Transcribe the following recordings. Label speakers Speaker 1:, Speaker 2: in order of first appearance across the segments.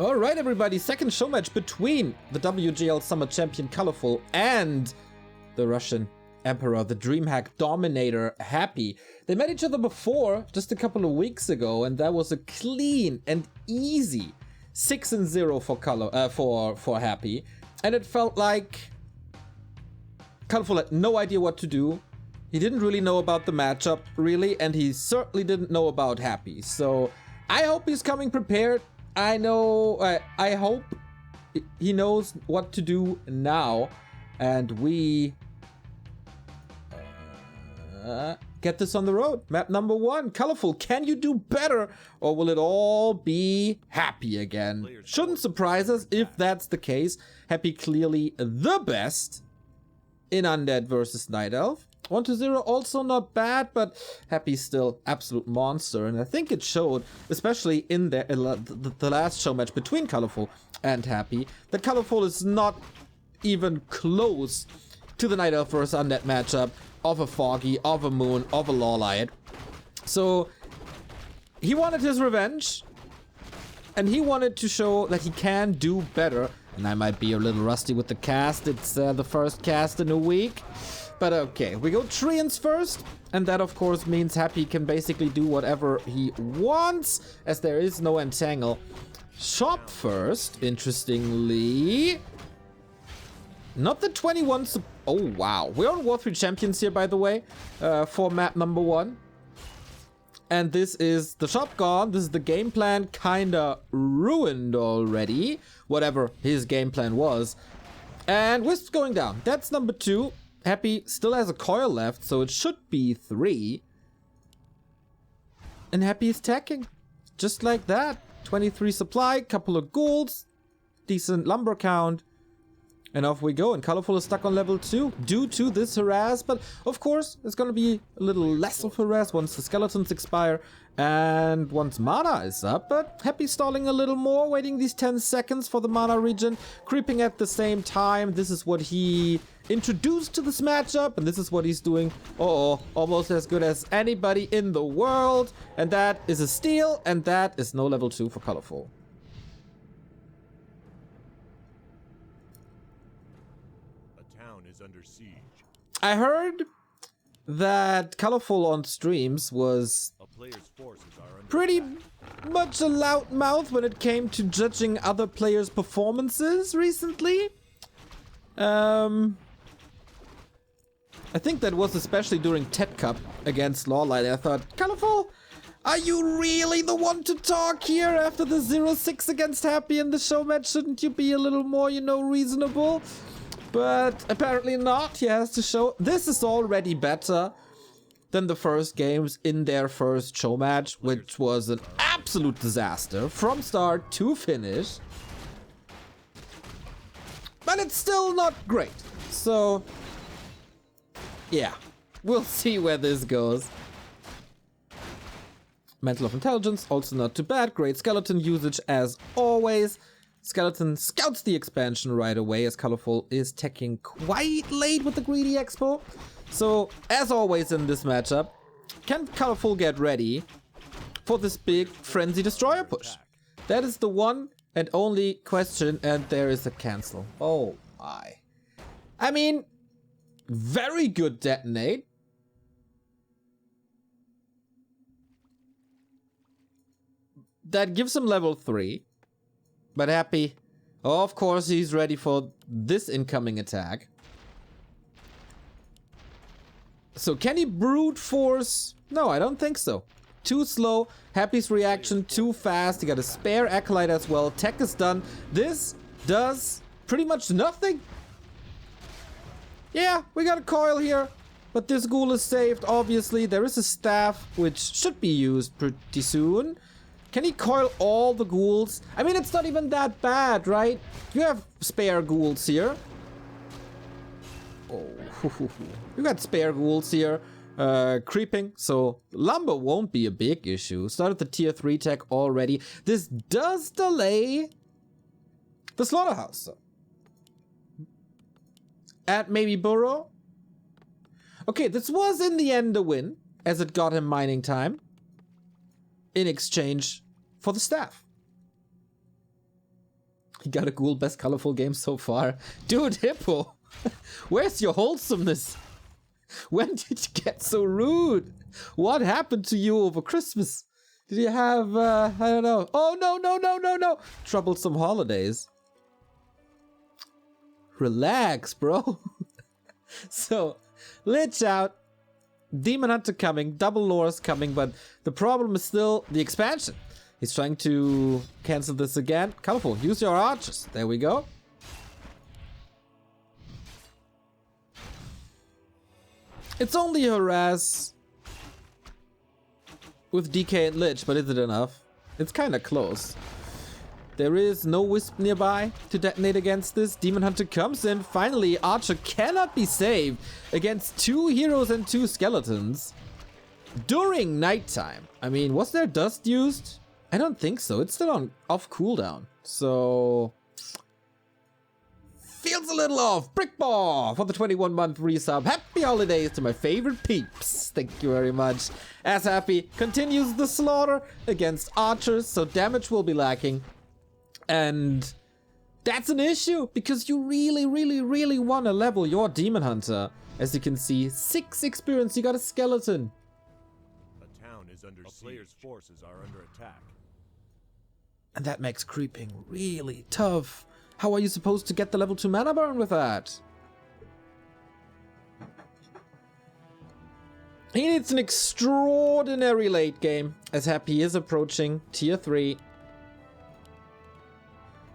Speaker 1: Alright everybody, second show match between the WGL Summer Champion Colorful and the Russian Emperor, the DreamHack Dominator, Happy. They met each other before, just a couple of weeks ago, and that was a clean and easy 6-0 for Happy. And it felt like Colorful had no idea what to do. He didn't really know about the matchup, really, and he certainly didn't know about Happy. So I hope he's coming prepared. I hope he knows what to do now, and we get this on the road. Map number 1, Colorful. Can you do better, or will it all be Happy again? Shouldn't surprise us if that's the case. Happy clearly the best in Undead versus Night Elf. 1-0 also not bad, but Happy's still absolute monster, and I think it showed, especially in the last show match between Colorful and Happy, that Colorful is not even close to the Night Elf versus Undead matchup of a Foggy, of a Moon, of a Lawlight. So he wanted his revenge, and he wanted to show that he can do better. And I might be a little rusty with the cast. It's the first cast in a week. But okay, we go Treants first, and that of course means Happy can basically do whatever he wants, as there is no entangle. Shop first, interestingly. Not the 21... Oh wow, we're on War 3 Champions here, by the way, for map number 1. And this is the shop gone, this is the game plan kinda ruined already, whatever his game plan was. And Wisp's going down, that's number 2. Happy still has a coil left, so it should be 3. And Happy is tacking. Just like that. 23 supply, couple of golds, decent lumber count. And off we go. And Colorful is stuck on level 2 due to this harass. But of course, it's going to be a little less of harass once the skeletons expire and once mana is up. But Happy stalling a little more, waiting these 10 seconds for the mana regen, creeping at the same time. This is what he introduced to this matchup, and this is what he's doing. Almost as good as anybody in the world. And that is a steal, and that is no level 2 for Colorful.
Speaker 2: Under siege.
Speaker 1: I heard that Colorful on streams was pretty much a loud mouth when it came to judging other players' performances recently. I think that was especially during Ted Cup against Lawlight. I thought, Colorful, are you really the one to talk here after the 0-6 against Happy in the show match? Shouldn't you be a little more, reasonable? But apparently not. He has to show this is already better than the first games in their first show match, which was an absolute disaster from start to finish. But it's still not great. So yeah, we'll see where this goes. Mantle of Intelligence, also not too bad. Great skeleton usage as always. Skeleton scouts the expansion right away, as Colorful is teching quite late with the Greedy Expo. So, as always in this matchup, can Colorful get ready for this big Frenzy Destroyer push? That is the one and only question, and there is a cancel. Oh my. I mean, very good detonate. That gives him level 3. But Happy, of course, he's ready for this incoming attack. So can he brute force? No, I don't think so. Too slow. Happy's reaction too fast. He got a spare Acolyte as well. Tech is done. This does pretty much nothing. Yeah, we got a coil here. But this ghoul is saved, obviously. There is a staff, which should be used pretty soon. Can he coil all the ghouls? I mean, it's not even that bad, right? You have spare ghouls here. Oh, you got spare ghouls here. Creeping, so lumber won't be a big issue. Started the tier 3 tech already. This does delay the slaughterhouse, though. At maybe burrow. Okay, this was in the end a win, as it got him mining time in exchange for the staff. He got a ghoul, best colorful game so far. Dude, Hippo! Where's your wholesomeness? When did you get so rude? What happened to you over Christmas? Did you have, I don't know. Oh, no. Troublesome holidays. Relax, bro. So, Lich out. Demon Hunter coming. Double Lores coming. But the problem is still the expansion. He's trying to cancel this again. Colorful, use your archers. There we go. It's only a harass with DK and Lich, but is it enough? It's kind of close. There is no Wisp nearby to detonate against this. Demon Hunter comes in. Finally, Archer cannot be saved against 2 heroes and 2 skeletons during nighttime. I mean, was there dust used? I don't think so. It's still off cooldown. So feels a little off. Brickball for the 21-month resub. Happy holidays to my favorite peeps. Thank you very much. As Happy continues the slaughter against archers, so damage will be lacking. And that's an issue because you really want to level your Demon Hunter. As you can see, 6 experience, you got a skeleton.
Speaker 2: A town is under siege. Player's forces are under attack.
Speaker 1: And that makes creeping really tough. How are you supposed to get the level 2 mana burn with that? He needs an extraordinary late game, as Happy is approaching tier 3.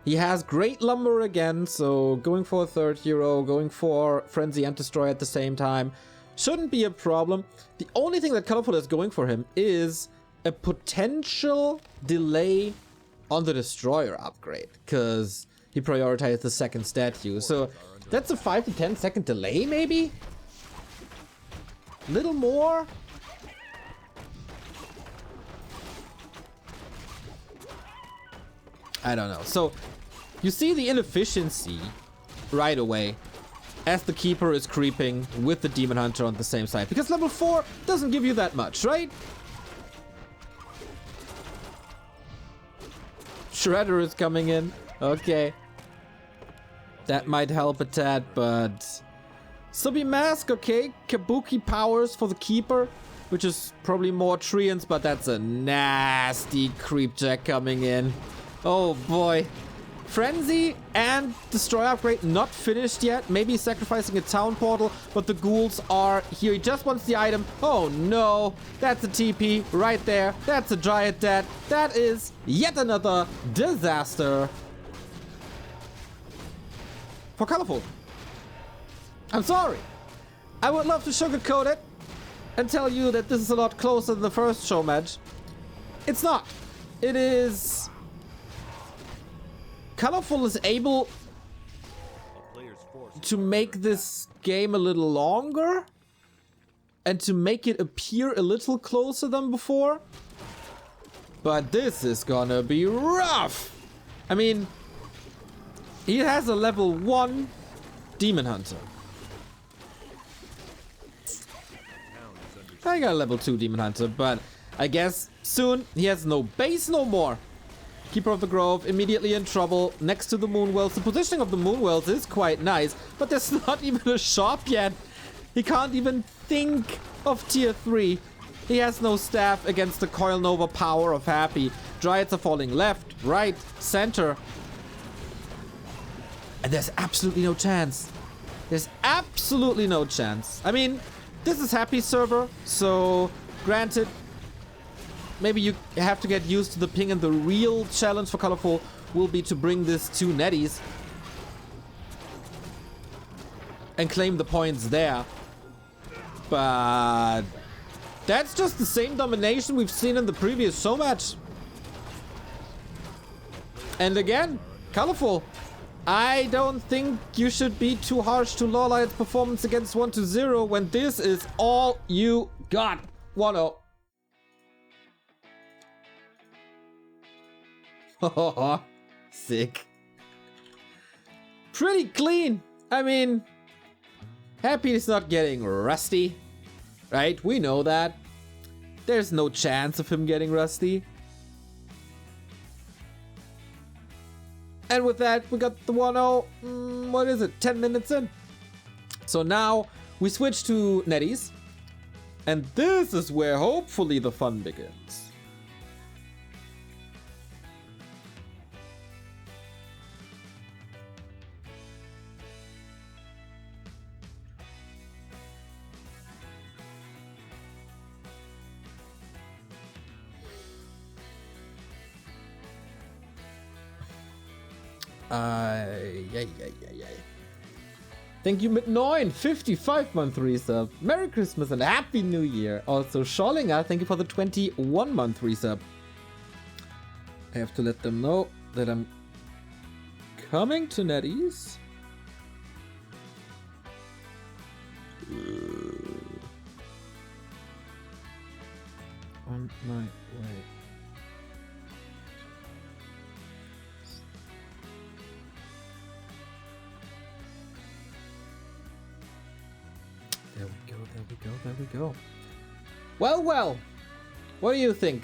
Speaker 1: He has great lumber again, so going for a 3rd hero, going for Frenzy and Destroy at the same time shouldn't be a problem. The only thing that Colorful is going for him is a potential delay on the Destroyer upgrade, because he prioritized the 2nd statue. So that's a 5 to 10 second delay, maybe? Little more? I don't know. So you see the inefficiency right away as the Keeper is creeping with the Demon Hunter on the same side, because level 4 doesn't give you that much, right? Shredder is coming in. Okay. That might help a tad, but Subi Mask, okay. Kabuki powers for the Keeper, which is probably more Treants, but that's a nasty creep jack coming in. Oh boy. Frenzy and Destroy upgrade not finished yet. Maybe sacrificing a town portal, but the ghouls are here. He just wants the item. Oh no, that's a TP right there. That's a Dryad dead. That is yet another disaster for Colorful. I'm sorry. I would love to sugarcoat it and tell you that this is a lot closer than the first show match. It's not. It is... Colorful is able to make this game a little longer and to make it appear a little closer than before. But this is gonna be rough. I mean, he has a level 1 Demon Hunter. I got a level 2 Demon Hunter, but I guess soon he has no base no more. Keeper of the Grove immediately in trouble next to the Moonwells. The positioning of the Moonwells is quite nice, but there's not even a shop yet. He can't even think of tier 3. He has no staff against the Coil Nova power of Happy. Dryads are falling left, right, center. And there's absolutely no chance. There's absolutely no chance. I mean, this is Happy server, so granted, maybe you have to get used to the ping, and the real challenge for Colorful will be to bring this to Netties and claim the points there. But that's just the same domination we've seen in the previous show match. And again, Colorful, I don't think you should be too harsh to Lawlight's performance against 1-0 when this is all you got. 1-0. Sick. Pretty clean. I mean, Happy is not getting rusty, right? We know that. There's no chance of him getting rusty. And with that, we got the 1-0, what is it, 10 minutes in. So now we switch to Netties. And this is where hopefully the fun begins. Yeah. Thank you, Mid9, 55-month resub. Merry Christmas and Happy New Year. Also, Schollinger, thank you for the 21-month resub. I have to let them know that I'm coming to Netties. On my way. There we go. Well. What do you think?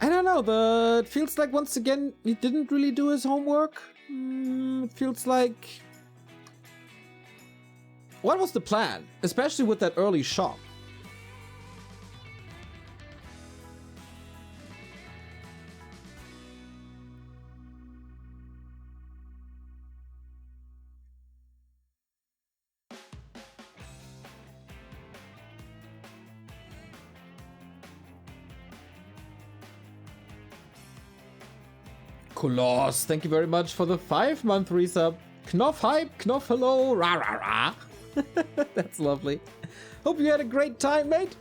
Speaker 1: I don't know, it feels like once again he didn't really do his homework. It feels like... What was the plan? Especially with that early shop. Koloss, thank you very much for the 5-month resub. Knopf hype, Knopf hello, rah rah rah. That's lovely. Hope you had a great time, mate.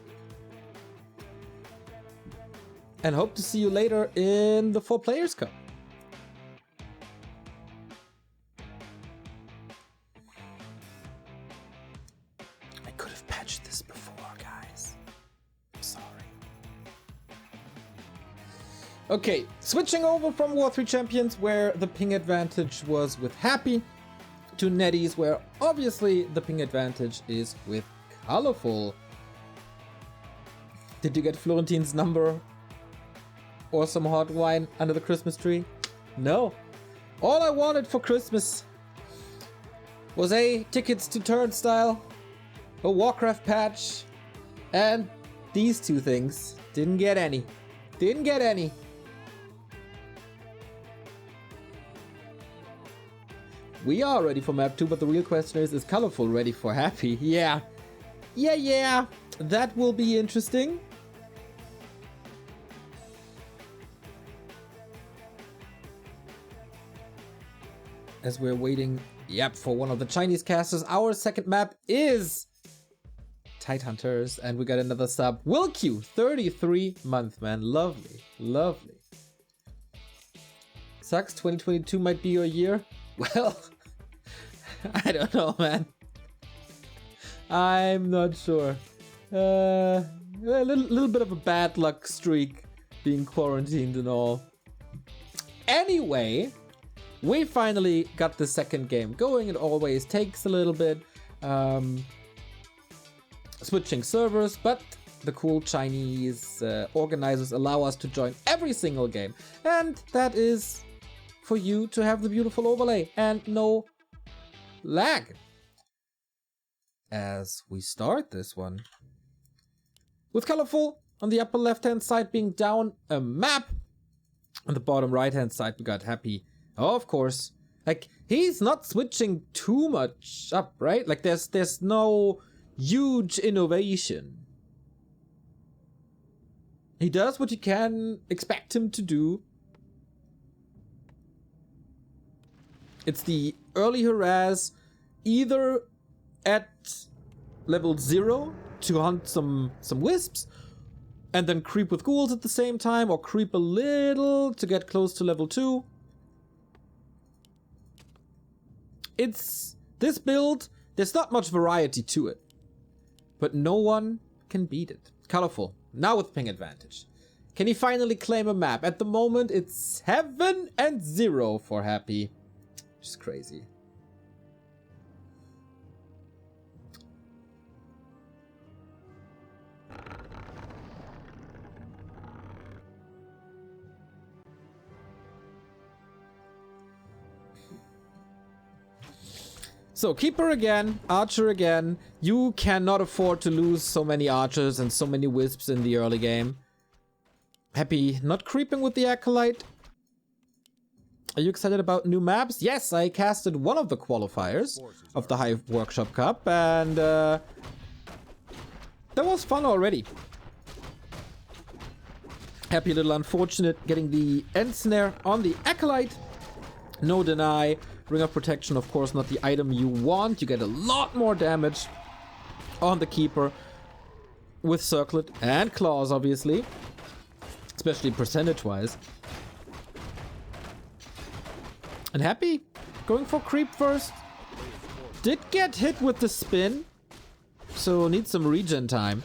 Speaker 1: And hope to see you later in the 4 Players Cup. I could have patched this before, guys. I'm sorry. Okay, switching over from War 3 Champions, where the ping advantage was with Happy, to Netties, where obviously the ping advantage is with Colorful. Did you get Florentine's number or some hot wine under the Christmas tree? No. All I wanted for Christmas was tickets to Turnstile, a Warcraft patch, and these 2 things. Didn't get any. We are ready for map 2, but the real question is Colorful ready for Happy? Yeah. That will be interesting. As we're waiting, for one of the Chinese casters, our second map is Tidehunters, and we got another sub. Will Q, 33-month, man. Lovely. Sucks, 2022 might be your year. Well, I don't know, man. I'm not sure. A little bit of a bad luck streak being quarantined and all. Anyway, we finally got the second game going. It always takes a little bit. Switching servers, but the cool Chinese organizers allow us to join every single game. And that is for you to have the beautiful overlay and no lag. As we start this one with Colorful on the upper left hand side being down a map. On the bottom right hand side we got Happy. Oh, of course, like he's not switching too much up, right? Like there's no huge innovation. He does what you can expect him to do. It's the early harass, either at level 0 to hunt some wisps, and then creep with ghouls at the same time, or creep a little to get close to level 2. It's this build, there's not much variety to it, but no one can beat it. Colorful, now with ping advantage. Can he finally claim a map? At the moment, it's 7-0 for Happy. Just crazy. So, Keeper again, Archer again. You cannot afford to lose so many Archers and so many Wisps in the early game. Happy not creeping with the Acolyte. Are you excited about new maps? Yes, I casted one of the qualifiers of the Hive Workshop Cup, and that was fun already. Happy a little unfortunate getting the End Snare on the Acolyte. No deny. Ring of Protection, of course, not the item you want. You get a lot more damage on the Keeper with Circlet and Claws, obviously. Especially percentage-wise. And Happy going for creep first. Did get hit with the spin, so needs some regen time.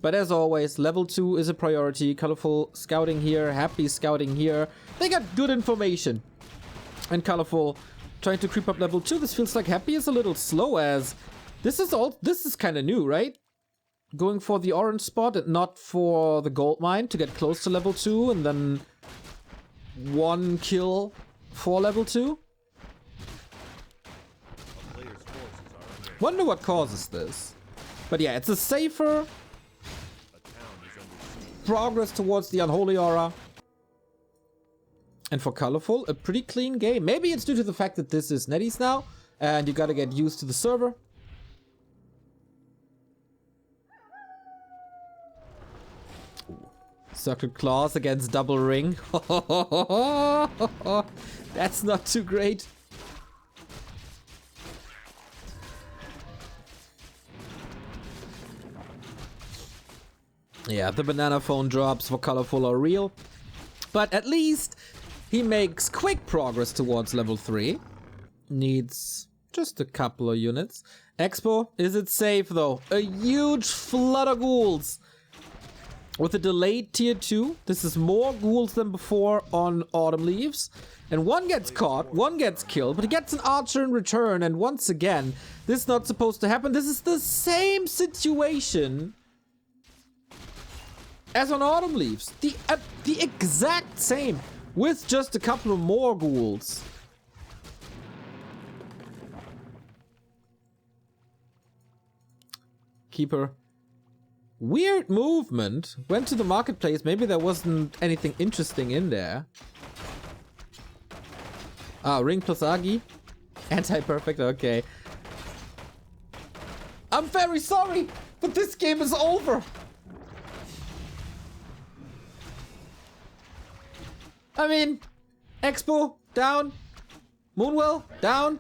Speaker 1: But as always, level 2 is a priority. Colorful scouting here, Happy scouting here. They got good information. And Colorful trying to creep up level 2. This feels like Happy is a little slow, as this is kind of new, right? Going for the orange spot and not for the gold mine to get close to level 2 and then one kill for level 2. Wonder what causes this. But yeah, it's a safer progress towards the Unholy Aura. And for Colorful, a pretty clean game. Maybe it's due to the fact that this is NetEase now, and you gotta get used to the server. Circled Claws against Double Ring. That's not too great. Yeah, the banana phone drops for Colorful are real. But at least he makes quick progress towards level 3. Needs just a couple of units. Expo, is it safe though? A huge flood of ghouls. With a delayed tier 2, this is more ghouls than before on Autumn Leaves. And one gets caught, one gets killed, but he gets an Archer in return. And once again, this is not supposed to happen. This is the same situation as on Autumn Leaves. The exact same, with just a couple of more ghouls. Keeper. Weird movement. Went to the marketplace. Maybe there wasn't anything interesting in there. Ah, Ring plus Agi. Anti-perfect, okay. I'm very sorry, but this game is over. I mean, Expo, down. Moonwell, down.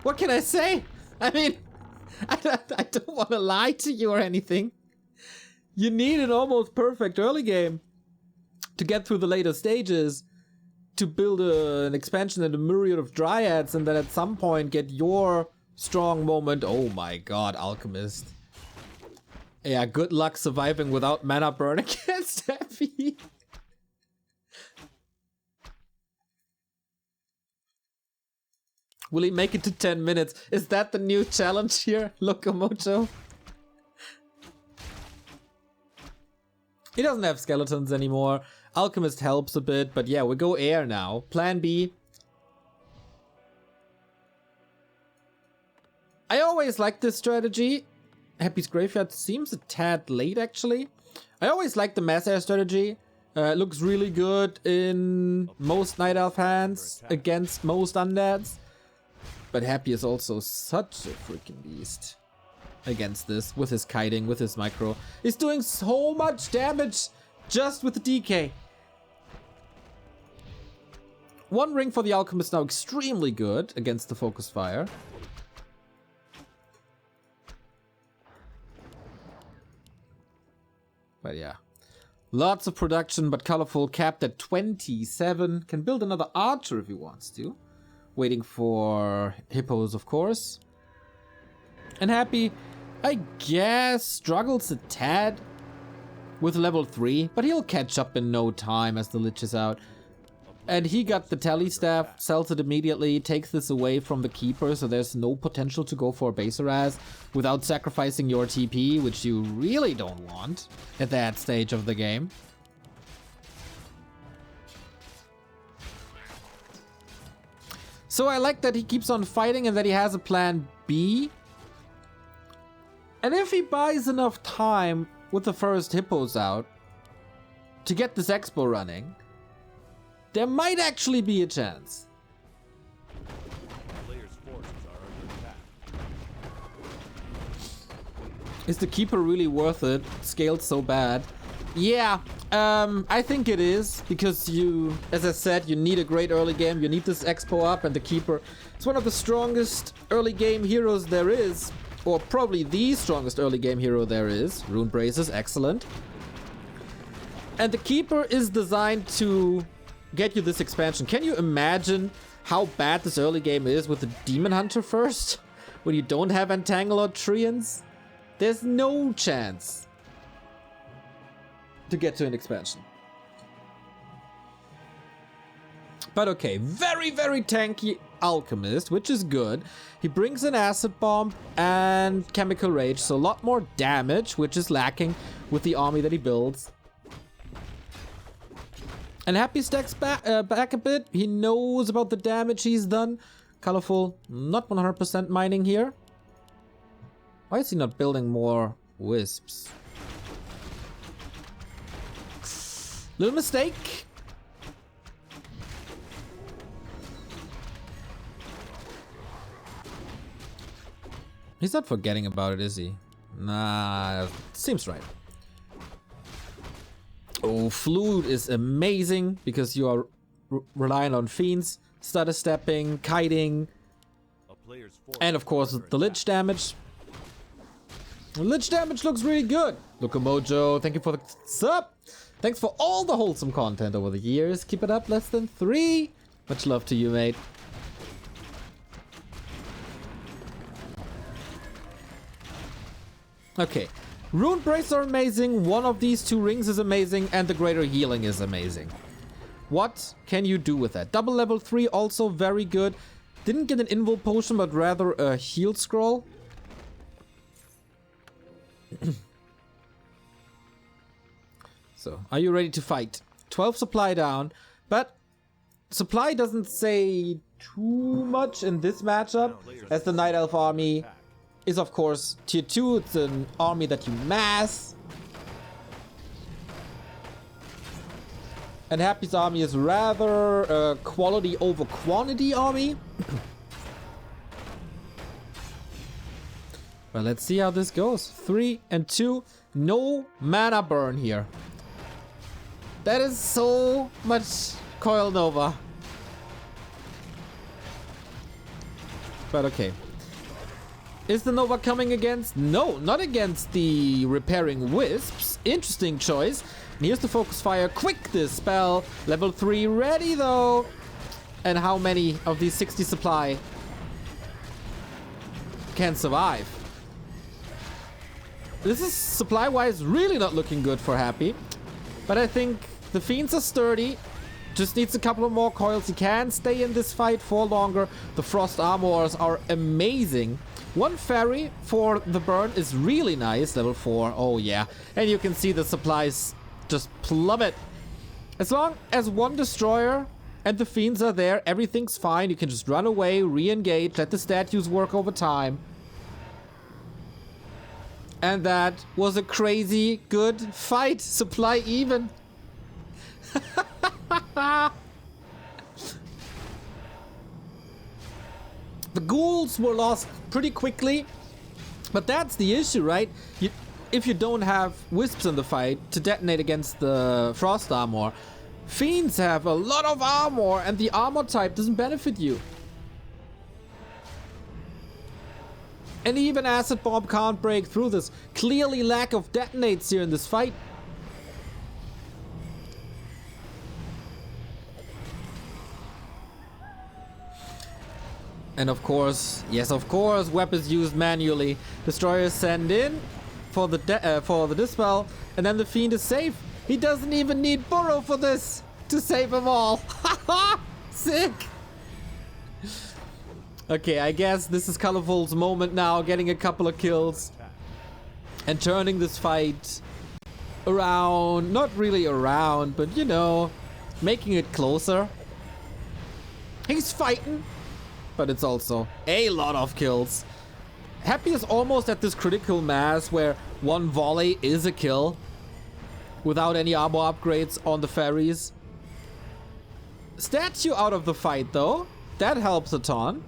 Speaker 1: What can I say? I mean, I don't want to lie to you or anything. You need an almost perfect early game to get through the later stages, to build an expansion and a myriad of dryads, and then at some point get your strong moment. Oh my god, Alchemist. Yeah, good luck surviving without mana burn against Happy. Will he make it to 10 minutes? Is that the new challenge here, Locomoto? He doesn't have skeletons anymore. Alchemist helps a bit, but yeah, we go air now. Plan B. I always like this strategy. Happy's Graveyard seems a tad late, actually. I always like the mass air strategy. It looks really good in most Night Elf hands against most undeads. But Happy is also such a freaking beast against this, with his kiting, with his micro. He's doing so much damage just with the DK. One ring for the Alchemist now extremely good against the Focus Fire. But yeah, lots of production, but Colorful capped at 27. Can build another Archer if he wants to. Waiting for Hippos, of course. And Happy, I guess, struggles a tad with level 3, but he'll catch up in no time as the Lich is out. And he got the tally staff, sells it immediately, takes this away from the keeper, so there's no potential to go for a base harass without sacrificing your TP, which you really don't want at that stage of the game. So I like that he keeps on fighting and that he has a plan B. And if he buys enough time with the first hippos out to get this expo running, there might actually be a chance.
Speaker 2: Players' forces are under attack.
Speaker 1: Is the keeper really worth it? Scaled so bad. Yeah, I think it is, because you, as I said, you need a great early game. You need this expo up, and the keeper is one of the strongest early game heroes there is, or probably the strongest early game hero there is. Rune Braces, excellent. And the keeper is designed to get you this expansion. Can you imagine how bad this early game is with the Demon Hunter first? When you don't have Entangle or Treants? There's no chance to get to an expansion. But okay, very, very tanky Alchemist, which is good. He brings an Acid Bomb and Chemical Rage, so a lot more damage, which is lacking with the army that he builds. And Happy stacks back a bit. He knows about the damage he's done. Colorful, not 100% mining here. Why is he not building more wisps? Little mistake. He's not forgetting about it, is he? Nah, seems right. Oh, Flute is amazing because you are relying on fiends, stutter stepping, kiting, and of course the lich damage. The lich damage looks really good. Locomojo, thank you for the sub. Thanks for all the wholesome content over the years. Keep it up, less than 3. Much love to you, mate. Okay. Rune Brace are amazing, one of these 2 rings is amazing, and the greater healing is amazing. What can you do with that? Double level 3 also very good. Didn't get an invul potion, but rather a heal scroll. So, are you ready to fight? 12 supply down, but supply doesn't say too much in this matchup, as the Night Elf army is of course tier 2, it's an army that you mass. And Happy's army is rather a quality over quantity army. Well, let's see how this goes. 3 and 2, no mana burn here. That is so much Coil Nova. But okay. Is the Nova coming against? No, not against the repairing wisps. Interesting choice. And here's the focus fire. Quick dispel. Level 3 ready though. And how many of these 60 supply can survive? This is supply-wise really not looking good for Happy. But I think the Fiends are sturdy. Just needs a couple of more coils. He can stay in this fight for longer. The Frost Armors are amazing. 1 fairy for the burn is really nice. Level 4. Oh yeah. And you can see the supplies just plummet. As long as 1 destroyer and the Fiends are there, everything's fine. You can just run away, re-engage, let the statues work over time. And that was a crazy good fight. Supply even. The ghouls were lost pretty quickly, but that's the issue, right? If you don't have wisps in the fight to detonate against the frost armor, fiends have a lot of armor and the armor type doesn't benefit you. And even Acid Bomb can't break through this. Clearly lack of detonates here in this fight. And of course, yes, of course, weapons used manually. Destroyers send in for the dispel, and then the Fiend is safe. He doesn't even need Burrow for this to save them all. Sick! Okay, I guess this is Colorful's moment now, getting a couple of kills and turning this fight around. Not really around, but you know, making it closer. He's fighting, but it's also a lot of kills. Happy is almost at this critical mass where one volley is a kill without any armor upgrades on the fairies. Statue out of the fight though, that helps a ton,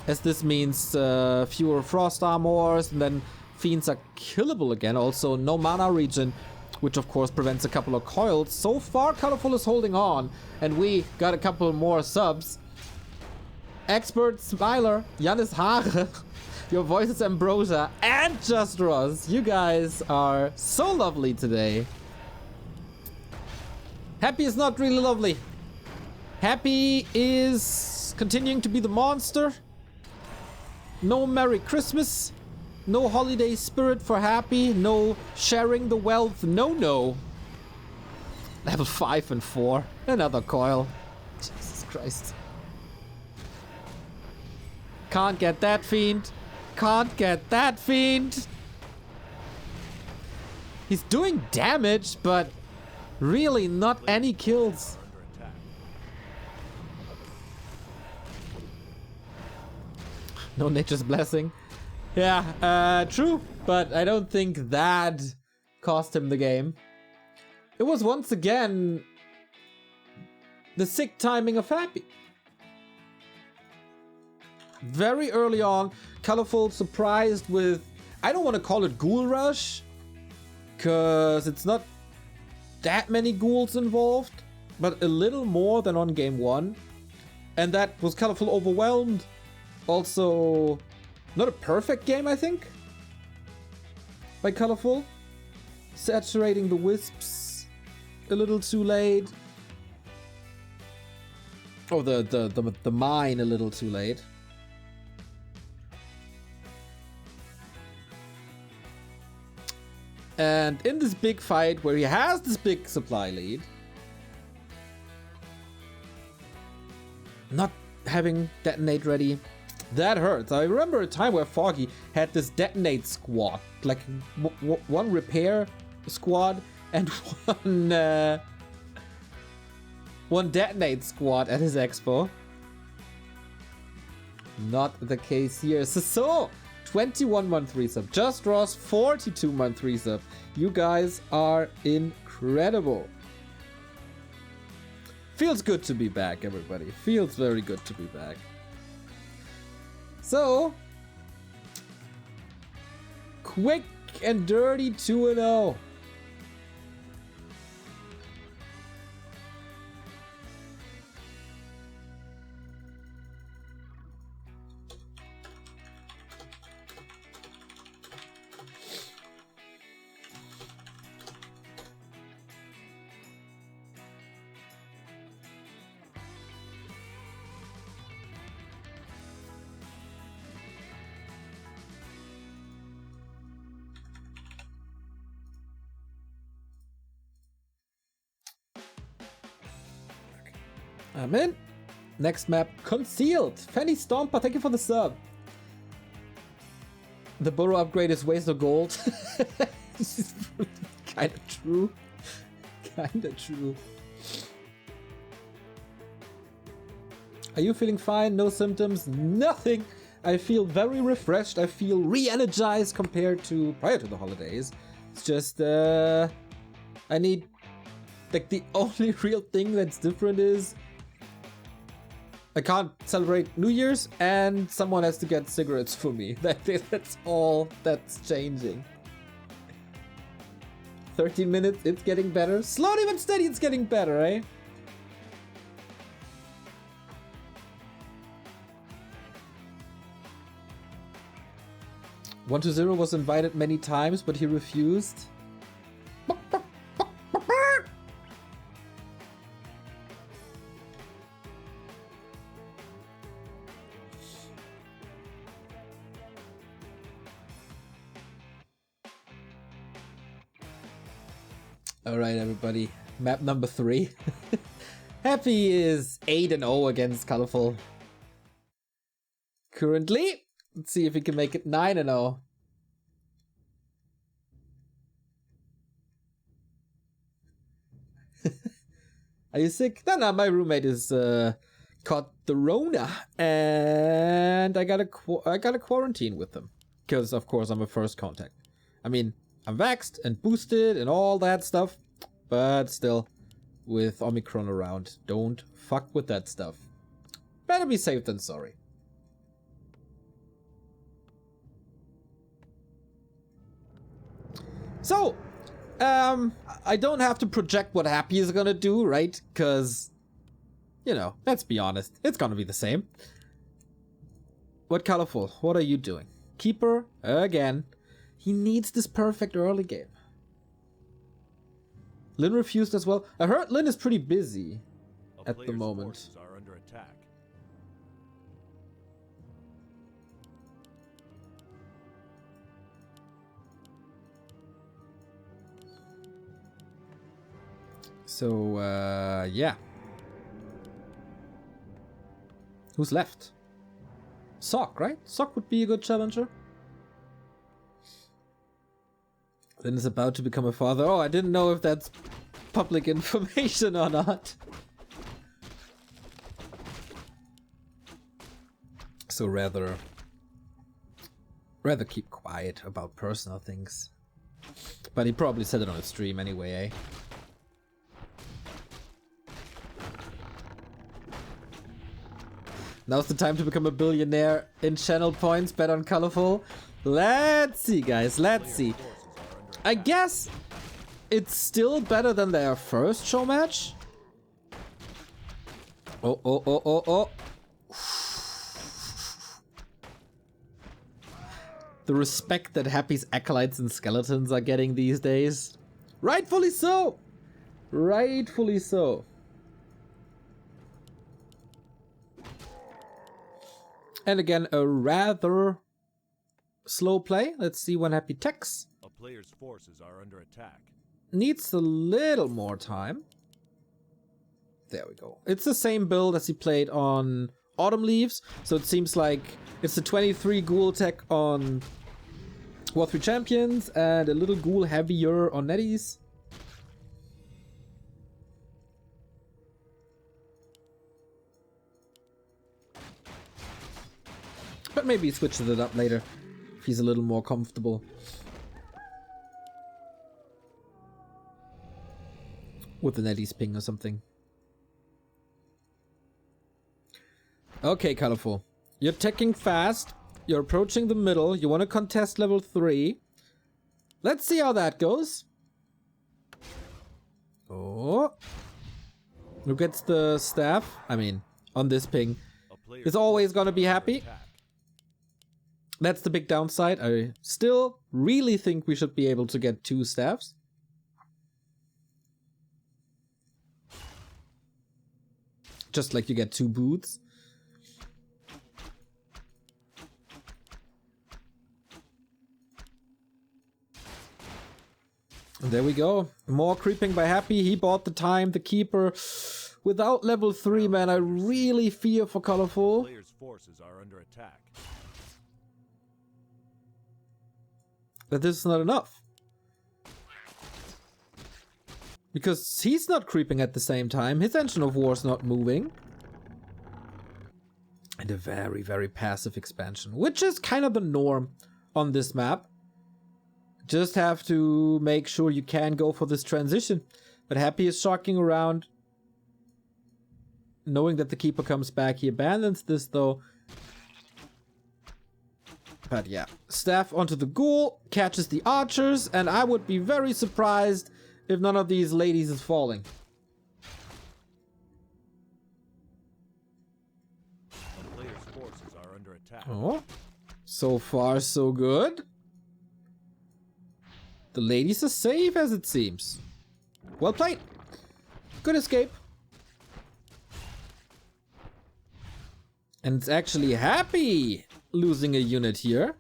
Speaker 1: as this means fewer frost armors, and then fiends are killable again. Also no mana regen, which of course prevents a couple of coils. So far Colorful is holding on, and we got a couple more subs. Expert Smiler, Janis Haare, Your Voice is Ambrosia, and Just Ross. You guys are so lovely today. Happy is not really lovely. Happy is continuing to be the monster. No Merry Christmas. No holiday spirit for Happy. No sharing the wealth. No. Level 5 and 4. Another coil. Jesus Christ. Can't get that fiend. Can't get that fiend. He's doing damage, but really not any kills. No Nature's Blessing. Yeah, true, but I don't think that cost him the game. It was once again the sick timing of Happy. Very early on, Colorful surprised with, I don't want to call it Ghoul Rush, because it's not that many ghouls involved, but a little more than on game 1. And that was Colorful overwhelmed. Also, not a perfect game, I think, by Colorful. Saturating the wisps a little too late. Oh, the mine a little too late. And in this big fight where he has this big supply lead, not having detonate ready, that hurts. I remember a time where Foggy had this detonate squad, like one repair squad and one detonate squad at his expo. Not the case here. So 21 month sub. Just Ross, 42 month sub. You guys are incredible. Feels good to be back, everybody. Feels very good to be back. So, quick and dirty 2-0. I'm in. Next map, Concealed. Fanny Stomper, thank you for the sub. The burrow upgrade is waste of gold. Kinda true. Kinda true. Are you feeling fine? No symptoms? Nothing. I feel very refreshed. I feel re-energized compared to prior to the holidays. It's just, I need, like, the only real thing that's different is I can't celebrate New Year's, and someone has to get cigarettes for me. That's all that's changing. 13 minutes, it's getting better. Slowly but steady, it's getting better, eh? One20 was invited many times, but he refused. Alright, everybody. Map number 3. Happy is 8-0 against Colorful. Currently, let's see if we can make it 9-0. Are you sick? No, my roommate is caught the Rona, and I gotta quarantine with them because, of course, I'm a first contact. I mean, I'm vaxxed and boosted and all that stuff, but still, with Omicron around, don't fuck with that stuff. Better be safe than sorry. So, I don't have to project what Happy is gonna do, right? Because, you know, let's be honest, it's gonna be the same. What Colorful? What are you doing? Keeper, again. He needs this perfect early game. Lin refused as well. I heard Lin is pretty busy at the moment.
Speaker 2: Are under attack.
Speaker 1: So, yeah. Who's left? Sock, right? Sock would be a good challenger. Lin is about to become a father. Oh, I didn't know if that's public information or not. So rather keep quiet about personal things. But he probably said it on a stream anyway, eh? Now's the time to become a billionaire in channel points. Bet on Colorful. Let's see, guys. Let's see. I guess it's still better than their first show match. Oh. The respect that Happy's acolytes and skeletons are getting these days. Rightfully so. Rightfully so. And again, a rather slow play. Let's see when Happy techs.
Speaker 2: A player's forces are under attack.
Speaker 1: Needs a little more time. There we go. It's the same build as he played on Autumn Leaves. So it seems like it's the 23 ghoul tech on Warcraft 3 Champions and a little ghoul heavier on Netties. But maybe he switches it up later if he's a little more comfortable. With an Eddie's ping or something. Okay, Colorful. You're teching fast. You're approaching the middle. You want to contest level 3. Let's see how that goes. Oh. Who gets the staff? I mean, on this ping. Is always gonna be Happy. That's the big downside. I still really think we should be able to get 2 staffs. Just like you get 2 boots. And there we go. More creeping by Happy. He bought the time, the keeper. Without level 3, man, I really fear for Colorful.
Speaker 2: Player's forces are under attack.
Speaker 1: That this is not enough. Because he's not creeping at the same time. His engine of war is not moving. And a very, very passive expansion. Which is kind of the norm on this map. Just have to make sure you can go for this transition. But Happy is shocking around. Knowing that the keeper comes back. He abandons this though. But yeah. Staff onto the ghoul. Catches the archers. And I would be very surprised if none of these ladies is falling.
Speaker 2: The player's forces are under attack.
Speaker 1: Oh. So far so good. The ladies are safe as it seems. Well played. Good escape. And it's actually Happy losing a unit here.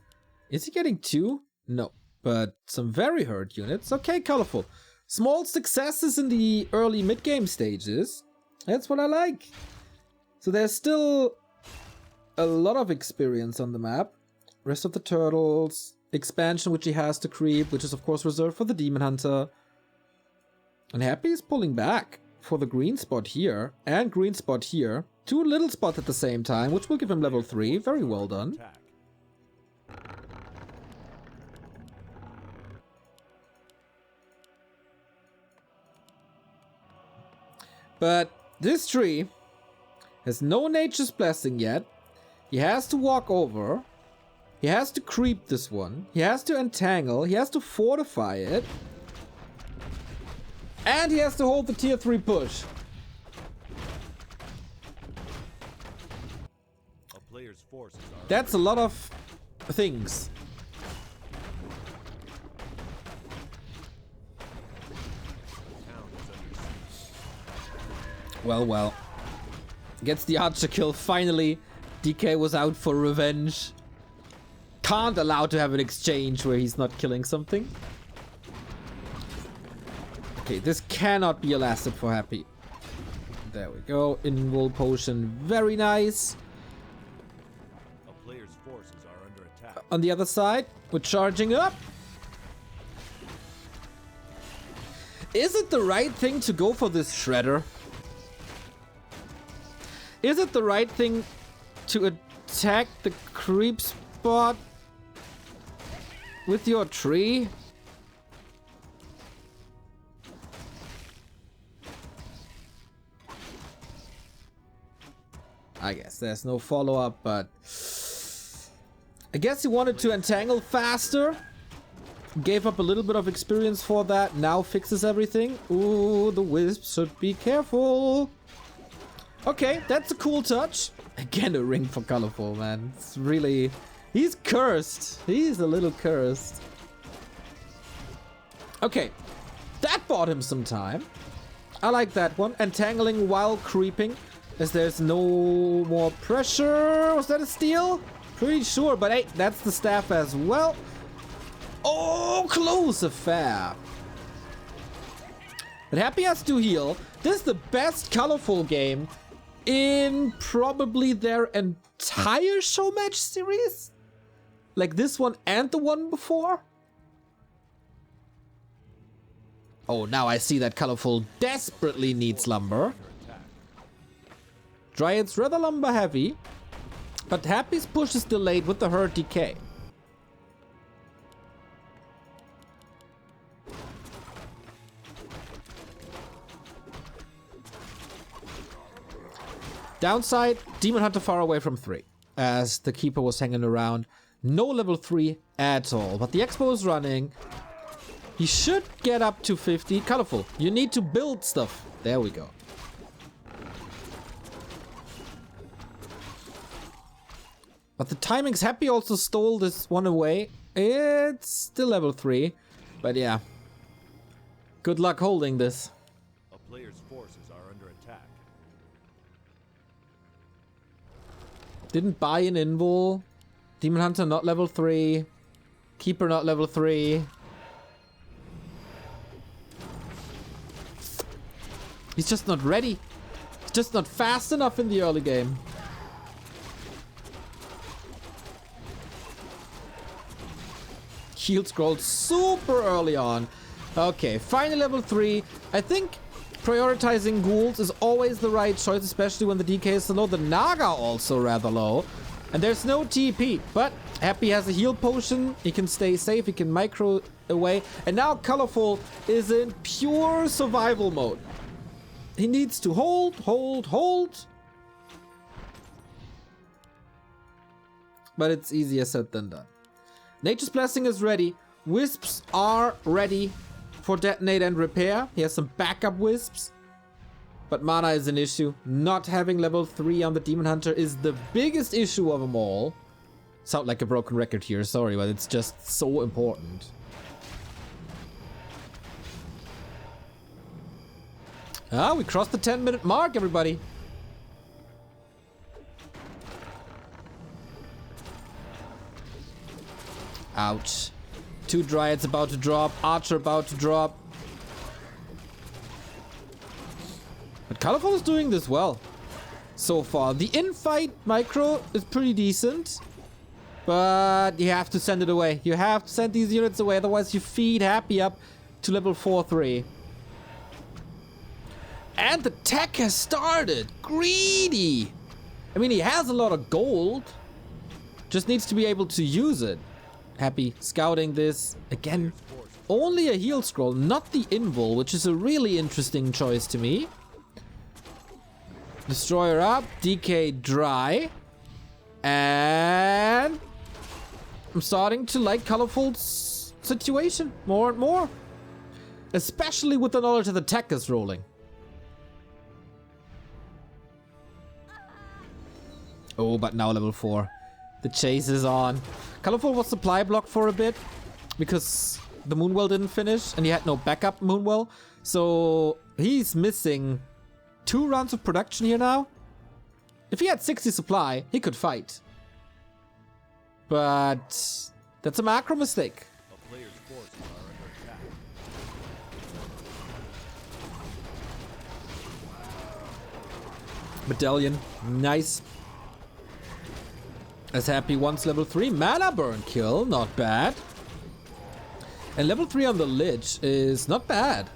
Speaker 1: Is he getting 2? No. But some very hurt units. Okay, Colorful. Small successes in the early mid-game stages. That's what I like. So there's still a lot of experience on the map. Rest of the turtles, expansion which he has to creep, which is of course reserved for the Demon Hunter. And Happy is pulling back for the green spot here and green spot here. 2 little spots at the same time, which will give him level 3. Very well done. But this tree has no Nature's Blessing yet. He has to walk over. He has to creep this one. He has to entangle. He has to fortify it. And he has to hold the tier 3 push.
Speaker 2: A player's forces are
Speaker 1: That's a lot of things. Well. Gets the archer kill finally. DK was out for revenge. Can't allow to have an exchange where he's not killing something. Okay, this cannot be a last hit for Happy. There we go. Invul potion. Very nice.
Speaker 2: a player's forces are under attack.
Speaker 1: On the other side, we're charging up. Is it the right thing to go for this shredder? Is it the right thing to attack the creep spot with your tree? I guess there's no follow-up, but I guess he wanted to entangle faster. Gave up a little bit of experience for that. Now fixes everything. Ooh, the wisp should be careful. Okay, that's a cool touch. Again, a ring for Colorful, man. It's really... He's cursed. He's a little cursed. Okay, that bought him some time. I like that one. Entangling while creeping, as there's no more pressure. Was that a steal? Pretty sure, but hey, that's the staff as well. Oh, close affair. But Happy has to heal. This is the best Colorful game in probably their entire show match series. Like this one and the one before. Oh, now I see that Colorful desperately needs lumber. Dryad's rather lumber heavy, but Happy's push is delayed with the herd decay. Downside, Demon Hunter far away from 3, as the Keeper was hanging around. No level 3 at all, but the Expo is running. He should get up to 50. Colorful, you need to build stuff. There we go. But the timing's Happy also stole this one away. It's still level 3, but yeah. Good luck holding this.
Speaker 2: A player's forces are under attack.
Speaker 1: Didn't buy an invul. Demon Hunter not level 3. Keeper not level 3. He's just not ready. He's just not fast enough in the early game. Shield scrolled super early on. Okay, finally level 3. I think prioritizing ghouls is always the right choice, especially when the DK is so low. The Naga also rather low. And there's no TP, but Happy has a heal potion. He can stay safe, he can micro away. And now Colorful is in pure survival mode. He needs to hold. But it's easier said than done. Nature's Blessing is ready. Wisps are ready for detonate and repair. He has some backup wisps. But mana is an issue. Not having level 3 on the Demon Hunter is the biggest issue of them all. Sound like a broken record here, sorry, but it's just so important. Ah, we crossed the 10-minute mark, everybody. Ouch. 2 Dryads about to drop. Archer about to drop. But Colorful is doing this well so far. The infight micro is pretty decent, but you have to send it away. You have to send these units away, otherwise you feed Happy up to level 4-3. And the tech has started. Greedy. I mean, he has a lot of gold. Just needs to be able to use it. Happy scouting this. Again, only a heal scroll, not the invul, which is a really interesting choice to me. Destroyer up, DK dry. And I'm starting to like Colorful's situation more and more. Especially with the knowledge that the tech is rolling. Oh, but now level 4. The chase is on. Colorful was supply blocked for a bit because the Moonwell didn't finish and he had no backup Moonwell. So he's missing 2 rounds of production here now. If he had 60 supply, he could fight. But that's a macro mistake.
Speaker 2: A player's forces are under attack.
Speaker 1: Medallion, nice. As Happy wants level 3 mana burn kill, not bad. And level 3 on the Lich is not bad.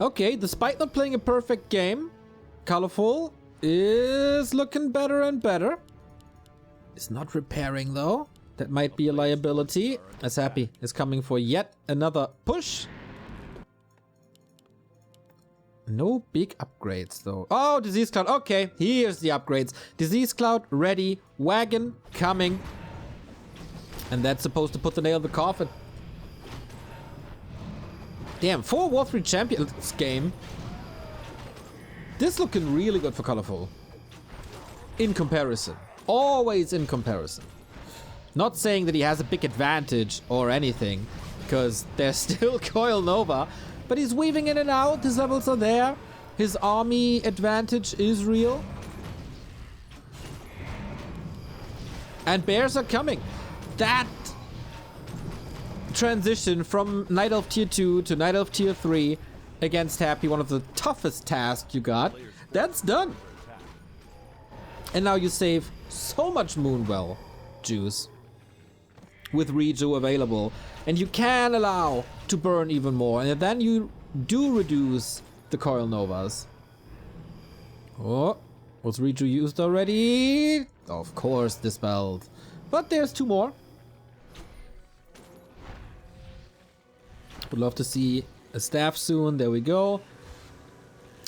Speaker 1: Okay, despite not playing a perfect game, Colorful is looking better and better. It's not repairing though. That might be a liability. As Happy is coming for yet another push. No big upgrades though. Oh, Disease Cloud. Okay, here's the upgrades. Disease Cloud ready. Wagon coming. And that's supposed to put the nail in the coffin. Damn, 4 War 3 Champions game. This looking really good for Colorful. In comparison. Always in comparison. Not saying that he has a big advantage or anything. Because there's still Coil Nova. But he's weaving in and out. His levels are there. His army advantage is real. And bears are coming. That transition from Night Elf Tier 2 to Night Elf Tier 3 against Happy, one of the toughest tasks you got, that's done. And now you save so much Moonwell juice with Reju available. And you can allow to burn even more. And then you do reduce the Coil Novas. Oh, was Reju used already? Of course, dispelled. But there's 2 more. Would love to see a staff soon. There we go.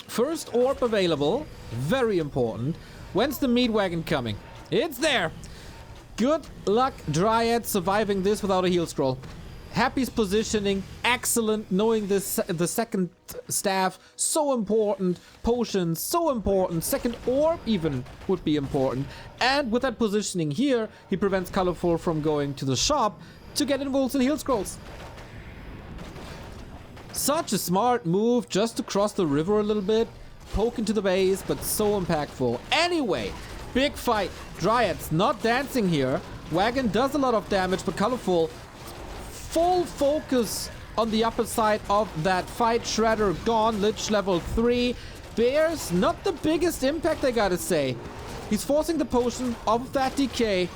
Speaker 1: First orb available. Very important. When's the meat wagon coming? It's there. Good luck, Dryad, surviving this without a heal scroll. Happy's positioning, excellent. Knowing this, the second staff, so important. Potions, so important. Second orb even would be important. And with that positioning here, he prevents Colorful from going to the shop to get involved in heal scrolls. Such a smart move just to cross the river a little bit. Poke into the base, but so impactful. Anyway, big fight. Dryad's not dancing here. Wagon does a lot of damage, but Colorful full focus on the upper side of that fight. Shredder gone. Lich level 3. Bears, not the biggest impact, I gotta say. He's forcing the potion of that decay.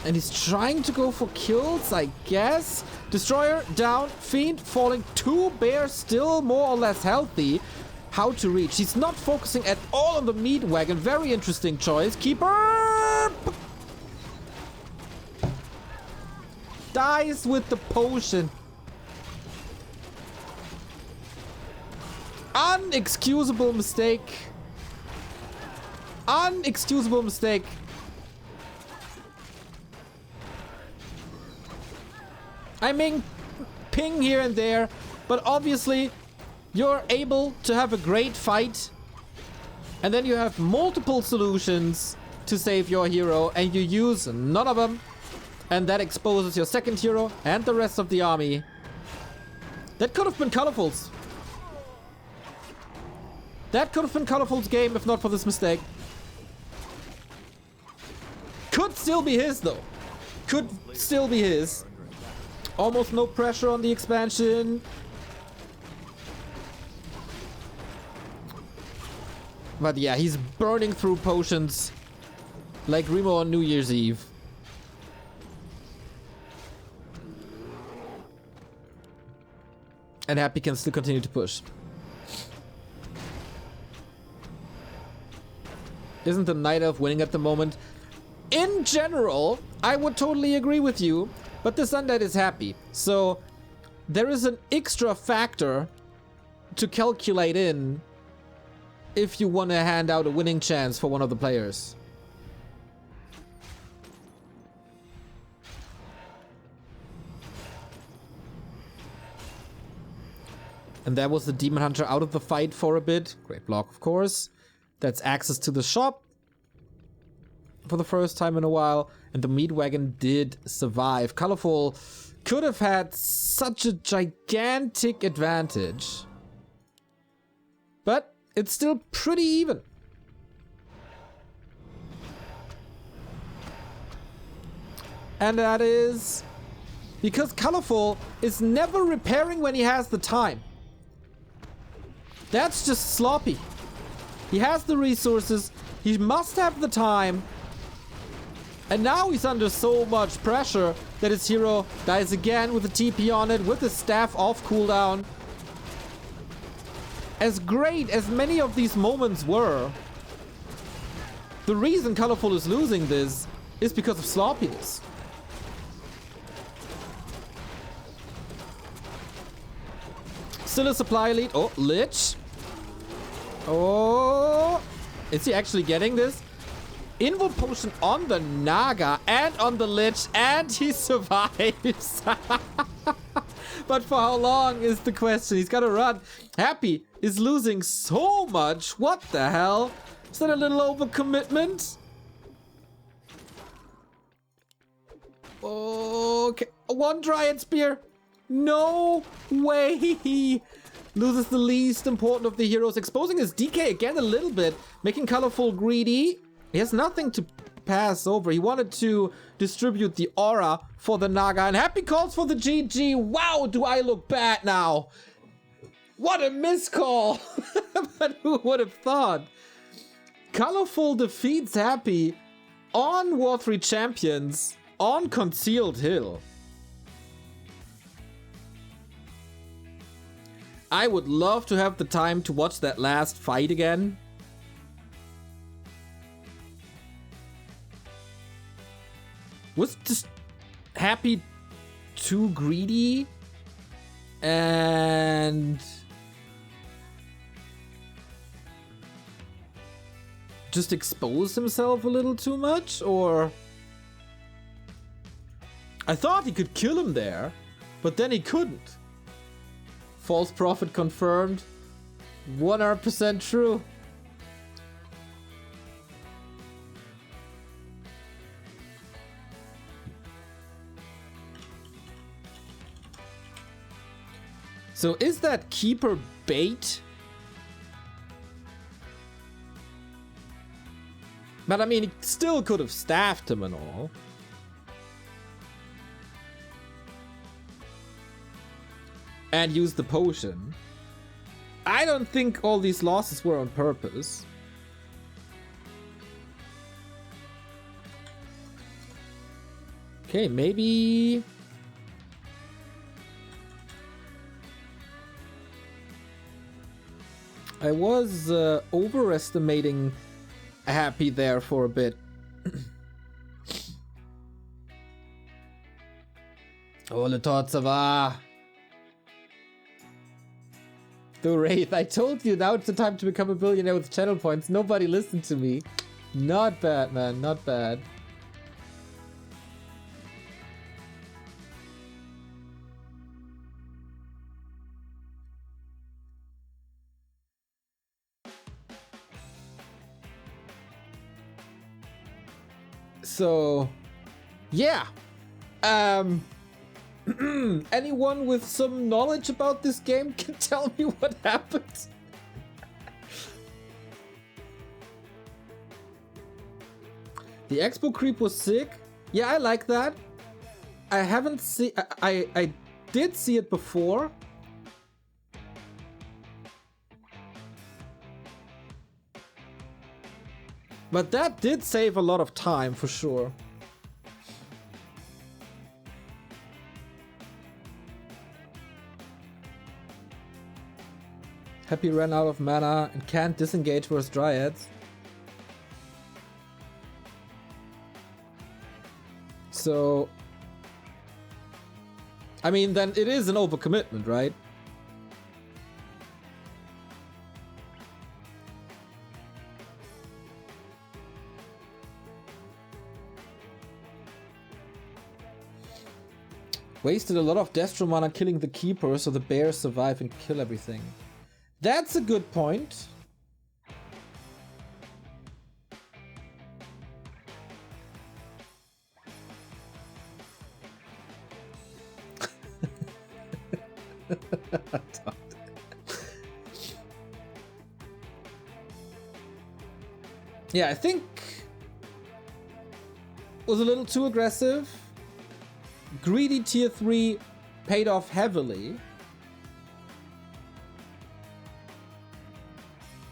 Speaker 1: And he's trying to go for kills, I guess. Destroyer down. Fiend falling. 2 bears still more or less healthy. How to reach. He's not focusing at all on the meat wagon. Very interesting choice. Keeper dies with the potion. Unexcusable mistake. Unexcusable mistake. I mean, ping here and there, but obviously you're able to have a great fight and then you have multiple solutions to save your hero and you use none of them, and that exposes your second hero and the rest of the army. That could have been Colorful's. That could have been Colorful's game if not for this mistake. Could still be his though. could still be his. Almost no pressure on the expansion. But yeah, he's burning through potions like Remo on New Year's Eve. And Happy can still continue to push. Isn't the Night Elf winning at the moment? In general, I would totally agree with you, but this Undead is Happy. So there is an extra factor to calculate in if you want to hand out a winning chance for one of the players. And there was the Demon Hunter out of the fight for a bit. Great block, of course. That's access to the shop for the first time in a while. And the Meat Wagon did survive. Colorful could have had such a gigantic advantage. But it's still pretty even. And that is because Colorful is never repairing when he has the time. That's just sloppy. He has the resources. He must have the time. And now he's under so much pressure that his hero dies again with a TP on it, with his staff off cooldown. As great as many of these moments were, the reason Colorful is losing this is because of sloppiness. Still a supply lead. Oh, Lich. Oh, is he actually getting this? Invul Potion on the Naga and on the Lich, and he survives. But for how long is the question? He's got to run. Happy is losing so much. What the hell? Is that a little overcommitment? Okay. One Dryad Spear. No way. Loses the least important of the heroes, exposing his DK again a little bit, making Colorful greedy. He has nothing to pass over. He wanted to distribute the aura for the Naga, and Happy calls for the GG. Wow, do I look bad now? What a miscall. But who would have thought? Colorful defeats Happy on War 3 Champions on Concealed Hill. I would love to have the time to watch that last fight again. Was just Happy too greedy and just exposed himself a little too much? Or I thought he could kill him there, but then he couldn't. False prophet confirmed. 100% true. So is that keeper bait? But I mean, he still could have staffed him and all. And used the potion. I don't think all these losses were on purpose. Okay, maybe... I was overestimating Happy there for a bit. Oh, le tot, ça va. The Wraith, I told you, now it's the time to become a billionaire with channel points. Nobody listened to me. Not bad, man, not bad. So, yeah. Anyone with some knowledge about this game can tell me what happened. The expo creep was sick. Yeah, I like that. I haven't seen... I did see it before. But that did save a lot of time, for sure. Happy ran out of mana and can't disengage versus Dryads. So... I mean, then it is an overcommitment, right? Wasted a lot of Destro mana killing the Keeper so the bears survive and kill everything. That's a good point. Yeah, I think was a little too aggressive. Greedy tier 3 paid off heavily.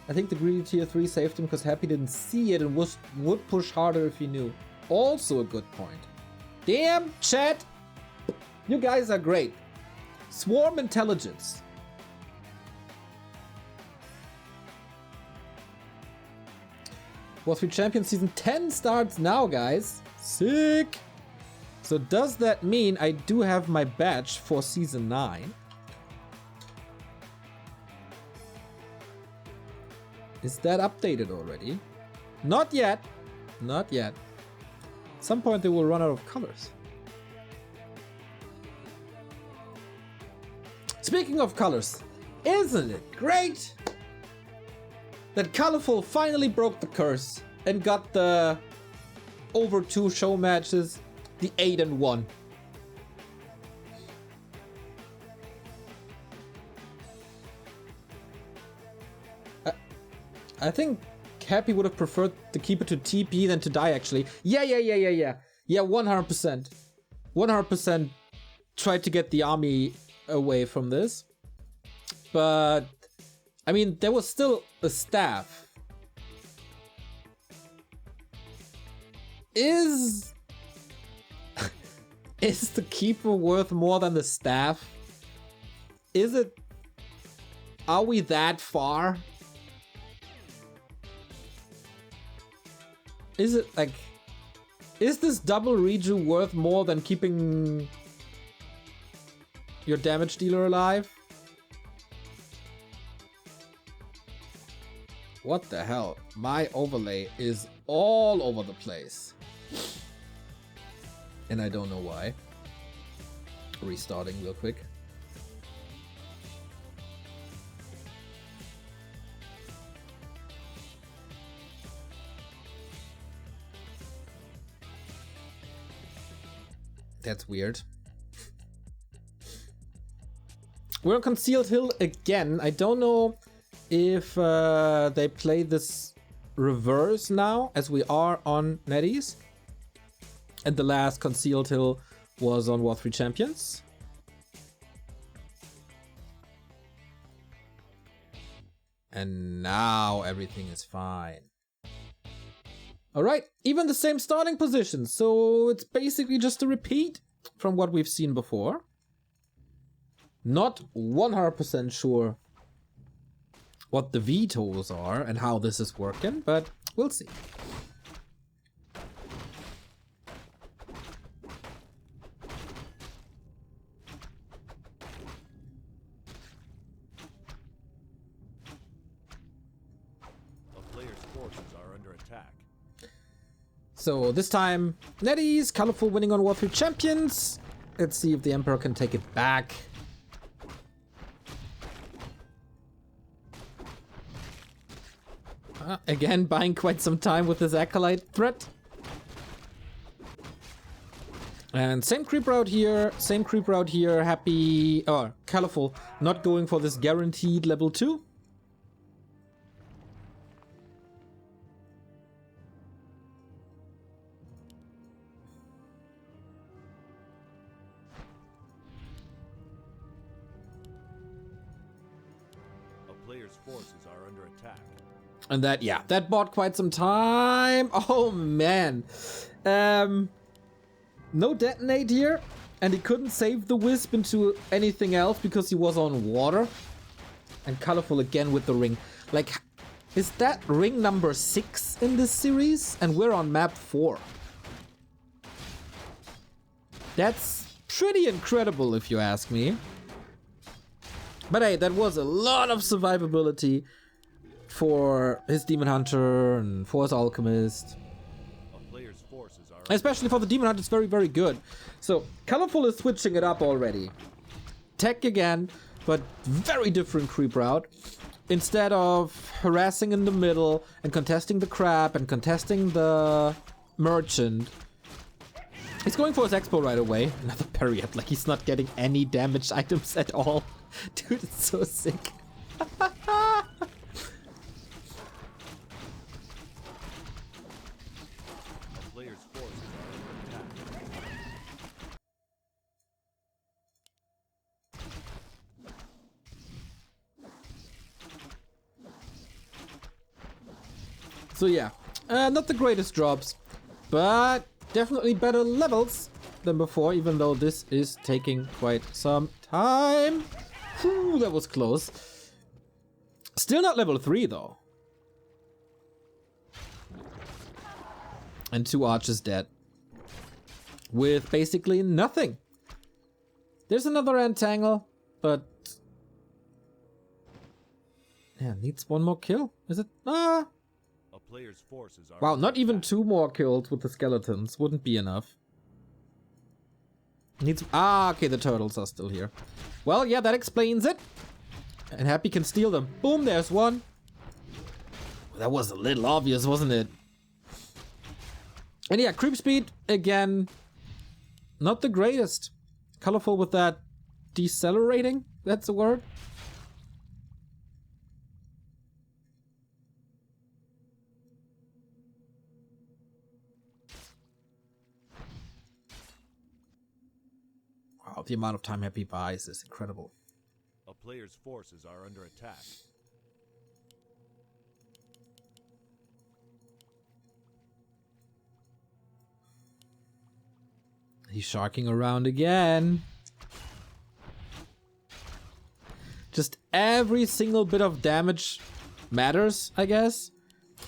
Speaker 1: I think the greedy tier 3 saved him because Happy didn't see it and would push harder if he knew. Also a good point. Damn, chat! You guys are great. Swarm intelligence. Warcraft Champion Season 10 starts now, guys. Sick! So does that mean I do have my badge for Season 9? Is that updated already? Not yet. Not yet. At some point they will run out of colors. Speaking of colors, isn't it great that Colorful finally broke the curse and got the over 2 show matches, the 8-1. I think Happy would have preferred the Keeper to TP than to die, actually. Yeah, 100%. 100% tried to get the army away from this. But, I mean, there was still a staff. Is the Keeper worth more than the staff? Is it... Are we that far? Is it like... Is this double reju worth more than keeping your damage dealer alive? What the hell? My overlay is all over the place. And I don't know why. Restarting real quick. That's weird. We're on Concealed Hill again. I don't know if they play this reverse now, as we are on NetEase. And the last Concealed Hill was on Warcraft Champions. And now everything is fine. Alright, even the same starting position, so it's basically just a repeat from what we've seen before. Not 100% sure what the vetoes are and how this is working, but we'll see. So this time, NetEase, Colorful winning on Warcraft Champions. Let's see if the Emperor can take it back. Again, buying quite some time with this Acolyte threat. And same creep route here, Happy... Oh, Colorful not going for this guaranteed level 2.
Speaker 2: player's forces are under attack.
Speaker 1: And that, yeah, that bought quite some time. Oh, man. No detonate here. And he couldn't save the Wisp into anything else because he was on water. And Colorful again with the ring. Like, is that ring number 6 in this series? And we're on map 4. That's pretty incredible if you ask me. But hey, that was a lot of survivability for his Demon Hunter and for his Alchemist.
Speaker 2: A player's forces are
Speaker 1: Especially for the Demon Hunter, it's very, very good. So, Colorful is switching it up already. Tech again, but very different creep route. Instead of harassing in the middle and contesting the crab and contesting the merchant, he's going for his expo right away. Another parry up, like he's not getting any damaged items at all. Dude, it's so sick.
Speaker 2: player's forces are under attack.
Speaker 1: So yeah, not the greatest drops, but definitely better levels than before, even though this is taking quite some time. Whew, that was close. Still not level 3 though. And 2 archers dead. With basically nothing. There's another entangle, but... yeah, needs one more kill. Is it? Ah!
Speaker 2: A player's forces are
Speaker 1: Wow,
Speaker 2: under
Speaker 1: not even
Speaker 2: attack.
Speaker 1: 2 more kills with the skeletons. Wouldn't be enough. Needs... ah, okay, the turtles are still here. Well, yeah, that explains it. And Happy can steal them. Boom, there's one. That was a little obvious, wasn't it? And yeah, creep speed, again, not the greatest. Colorful with that decelerating, that's a word. Wow, the amount of time Happy buys is incredible.
Speaker 2: A player's forces are under attack.
Speaker 1: He's sharking around again. Just every single bit of damage matters, I guess.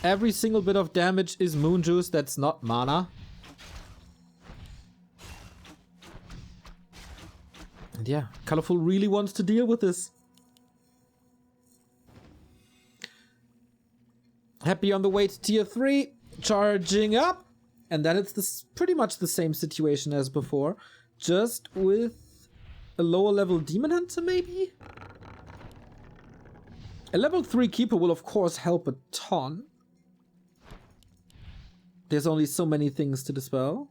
Speaker 1: Every single bit of damage is moon juice that's not mana. And yeah, Colorful really wants to deal with this. Happy on the way to tier 3, charging up. And then it's this pretty much the same situation as before, just with a lower level Demon Hunter maybe? A level 3 Keeper will of course help a ton. There's only so many things to dispel.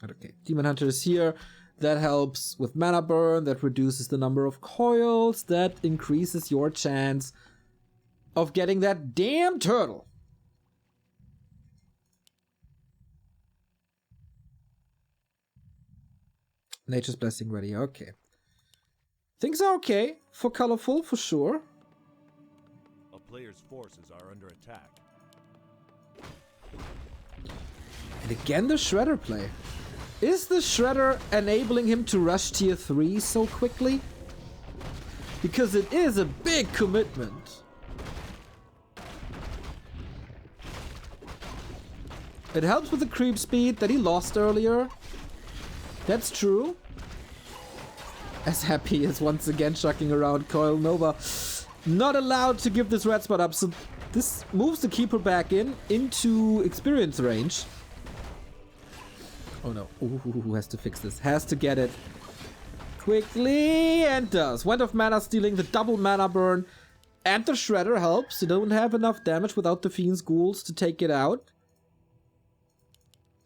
Speaker 1: Okay, Demon Hunter is here. That helps with mana burn, that reduces the number of coils, that increases your chance of getting that damn turtle. Nature's Blessing ready, okay. Things are okay for Colorful, for sure.
Speaker 2: A player's forces are under attack.
Speaker 1: And again the Shredder play. Is the Shredder enabling him to rush tier 3 so quickly? Because it is a big commitment. It helps with the creep speed that he lost earlier. That's true. As Happy is once again chucking around Coil Nova. Not allowed to give this red spot up, so this moves the Keeper back into experience range. Oh no. Ooh, has to fix this. Has to get it quickly, and does. Went of mana stealing the double mana burn. And the Shredder helps. You don't have enough damage without the Fiend's Ghouls to take it out.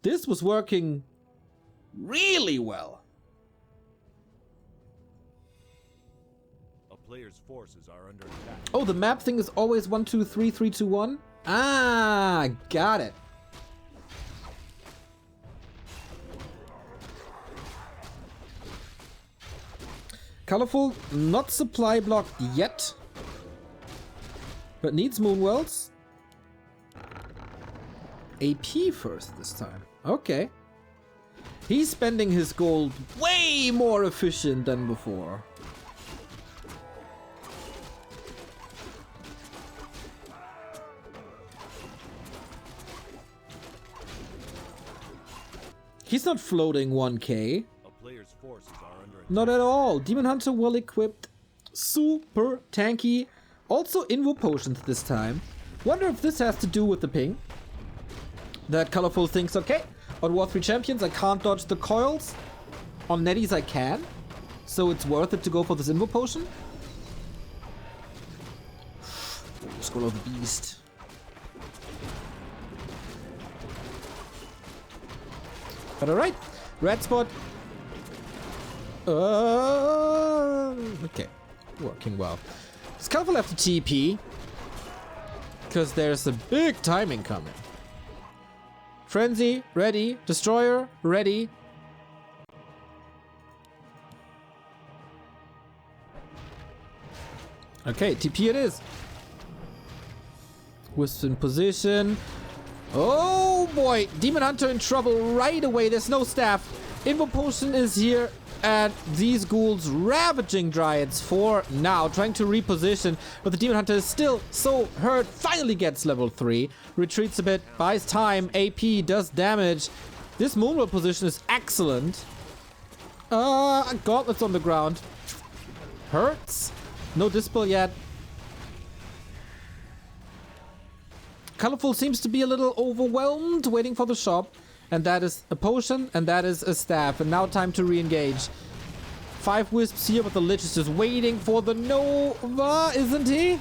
Speaker 1: This was working really well.
Speaker 2: A player's forces are under attack.
Speaker 1: Oh, the map thing is always 1, 2, 3, 3, 2, 1. Ah, got it. Colorful, not supply blocked yet. But needs Moonwells. AP first this time. Okay. He's spending his gold way more efficient than before. He's not floating 1k.
Speaker 2: A player's forces are under attack.
Speaker 1: Not at all. Demon Hunter well equipped. Super tanky. Also Invo potions this time. Wonder if this has to do with the ping. That Colorful thinks, okay, on War 3 Champions I can't dodge the coils. On Netties I can. So it's worth it to go for this Invo potion. Scroll of the Beast. But alright, red spot. Okay, working well. Does Colorful have to TP? Because there's a big timing coming. Frenzy, ready. Destroyer, ready. Okay, TP it is. Wisp in position. Oh boy, Demon Hunter in trouble right away. There's no staff. Invo Potion is here, and these ghouls ravaging Dryads for now, trying to reposition, but the Demon Hunter is still so hurt. Finally gets level 3, retreats a bit, buys time, AP, does damage. This Moonwell position is excellent. Gauntlets on the ground. Hurts. No Dispel yet. Colorful seems to be a little overwhelmed, waiting for the shop. And that is a potion, and that is a staff. And now time to re-engage. 5 wisps here, but the Lich is just waiting for the Nova, isn't he?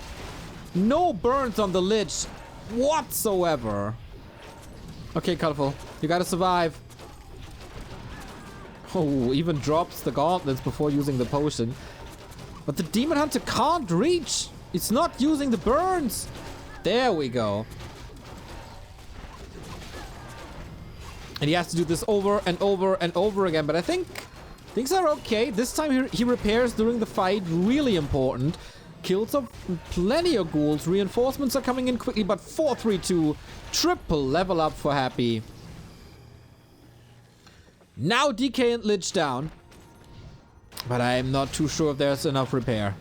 Speaker 1: No burns on the Lich whatsoever. Okay, Colorful, you gotta survive. Oh, even drops the gauntlets before using the potion. But the Demon Hunter can't reach. It's not using the burns. There we go. And he has to do this over and over and over again. But I think things are okay. This time he repairs during the fight. Really important. Kills off plenty of ghouls. Reinforcements are coming in quickly. But 4-3-2. Triple level up for Happy. Now DK and Lich down. But I'm not too sure if there's enough repair.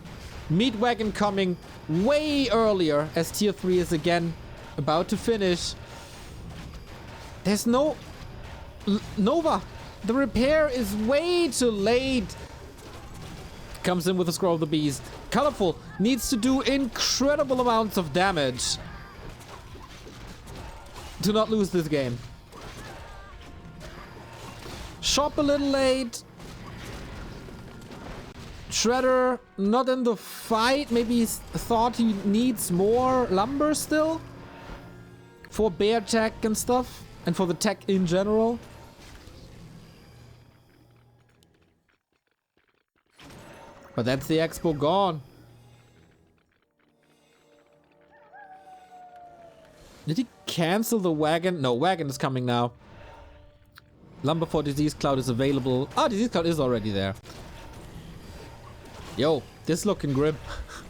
Speaker 1: Meat Wagon coming way earlier as tier 3 is again about to finish. There's no Nova. The repair is way too late. Comes in with a Scroll of the Beast. Colorful needs to do incredible amounts of damage to not lose this game. Shop a little late. Shredder not in the fight. Maybe he thought he needs more lumber still for bear tech and stuff, and for the tech in general. But that's the expo gone. Did he cancel the wagon? No, wagon is coming now. Lumber for Disease Cloud is available. Ah, Disease Cloud is already there. Yo, this looking grim.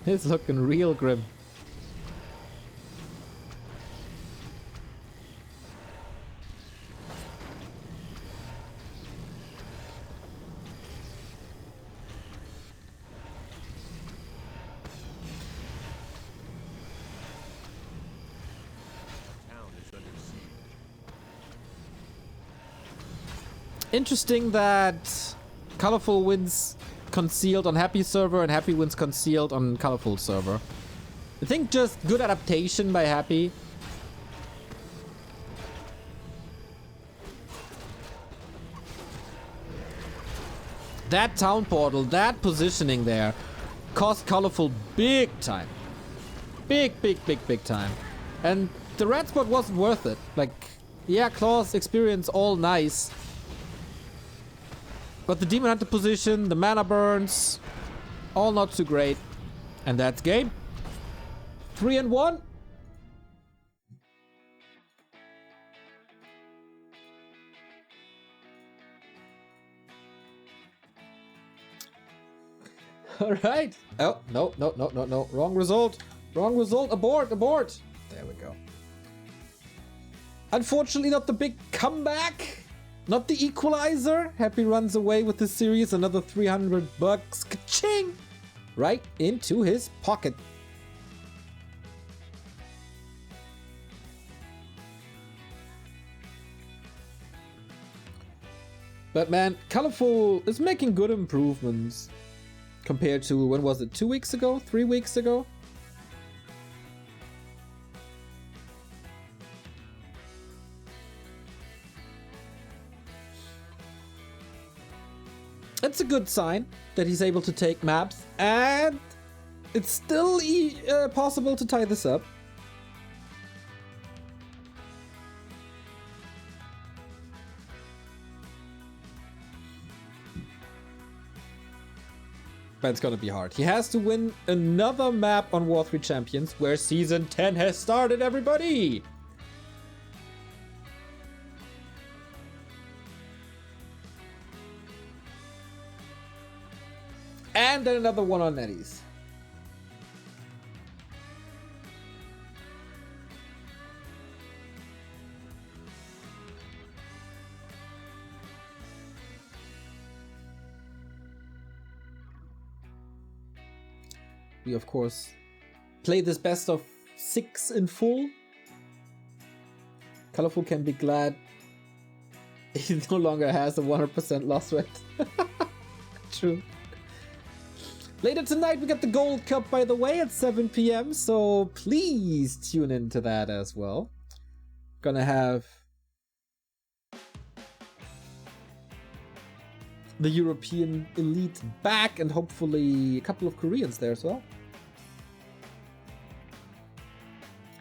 Speaker 1: This looking real grim. Interesting that Colorful wins concealed on Happy server and Happy wins concealed on Colorful server. I think just good adaptation by Happy. That town portal, that positioning there cost Colorful big time. Big time. And the red spot wasn't worth it. Like, yeah, Claw's experience all nice. But the Demon Hunter position, the mana burns, all not too great. And that's game. 3-1. All right. Oh, no, no, no, no, no. Wrong result. Wrong result. Abort, abort. There we go. Unfortunately, not the big comeback. Not the equalizer. Happy runs away with this series. Another 300 bucks. Ka-ching! Right into his pocket. But man, Colorful is making good improvements compared to, when was it, 2 weeks ago? 3 weeks ago? It's a good sign that he's able to take maps, and it's still possible to tie this up. But it's gonna be hard. He has to win another map on War 3 Champions, where Season 10 has started, everybody! And then another one on Netties. We, of course, play this best of 6 in full. Colorful can be glad he no longer has a 100% loss rate. True. Later tonight, we got the Gold Cup, by the way, at 7 p.m. So please tune into that as well. Gonna have the European elite back, and hopefully a couple of Koreans there as well.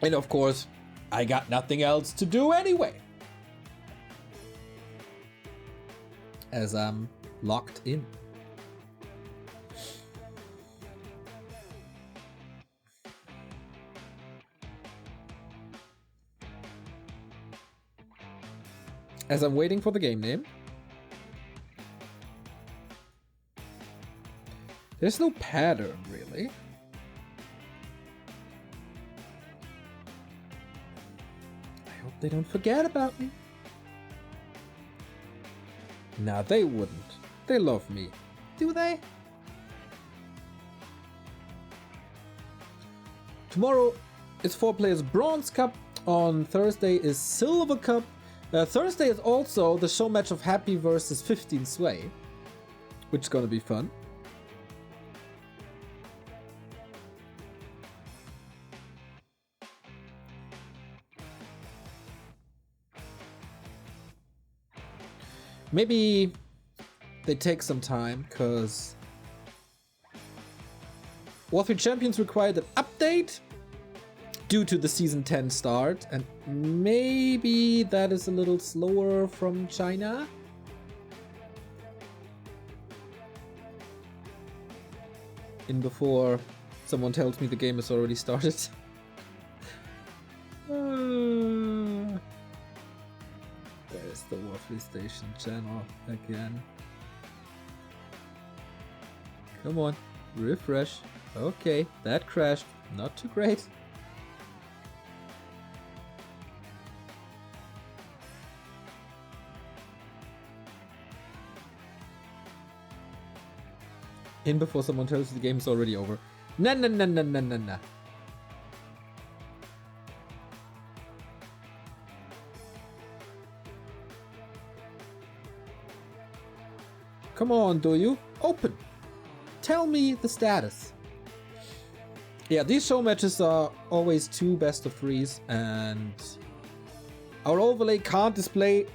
Speaker 1: And of course, I got nothing else to do anyway, as I'm locked in. As I'm waiting for the game name. There's no pattern, really. I hope they don't forget about me. Nah, they wouldn't. They love me. Do they? Tomorrow is 4 players Bronze Cup. On Thursday is Silver Cup. Thursday is also the show match of Happy versus 15 Sway, which is gonna be fun. Maybe they take some time, because War 3 Champions required an update due to the Season 10 start, and maybe that is a little slower from China. In before someone tells me the game has already started. There's the War 3 Station channel again. Come on, refresh. Okay, that crashed. Not too great. In before someone tells you the game is already over. Nah, nah, nah, nah, nah, nah, nah. Come on, do you? Open! Tell me the status. Yeah, these show matches are always 2 best of 3s, and our overlay can't display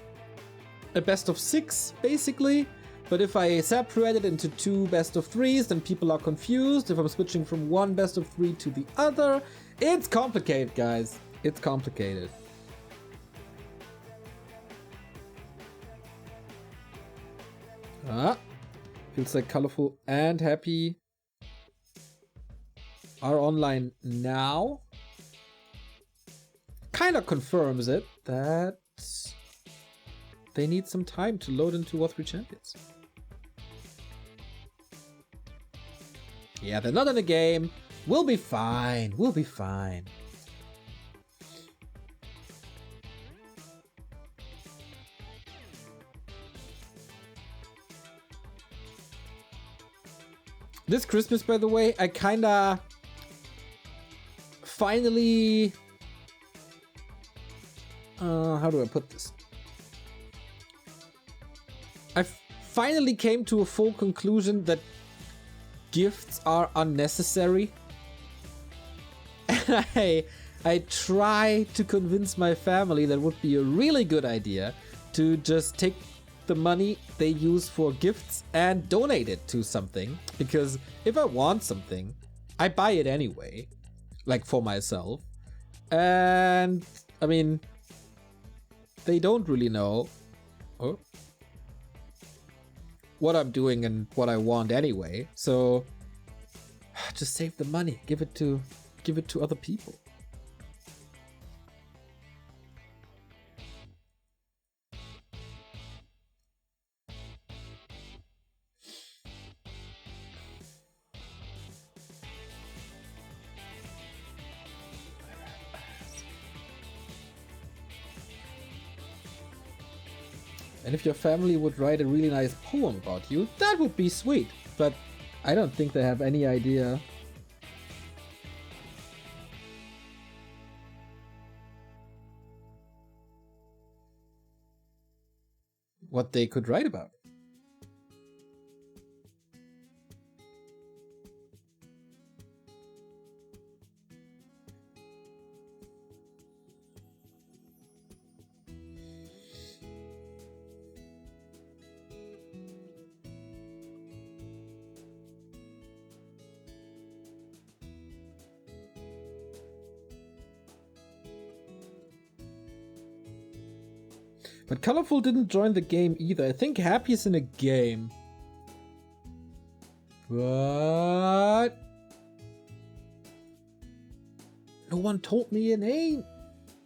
Speaker 1: a best of 6, basically. But if I separate it into 2 best of 3s, then people are confused. If I'm switching from one best of 3 to the other, it's complicated, guys. It's complicated. Feels like Colorful and Happy are online now. Kinda confirms it that they need some time to load into War 3 Champions. Yeah, they're not in the game. We'll be fine. We'll be fine. This Christmas, by the way, I kinda finally... how do I put this? I finally came to a full conclusion that gifts are unnecessary. And I try to convince my family that it would be a really good idea to just take the money they use for gifts and donate it to something. Because if I want something, I buy it anyway, like for myself. And I mean, they don't really know what I'm doing and what I want anyway. So just save the money, give it to other people. And if your family would write a really nice poem about you, that would be sweet. But I don't think they have any idea. What they could write about. But Colorful didn't join the game either. I think Happy's in a game. What? No one told me a name.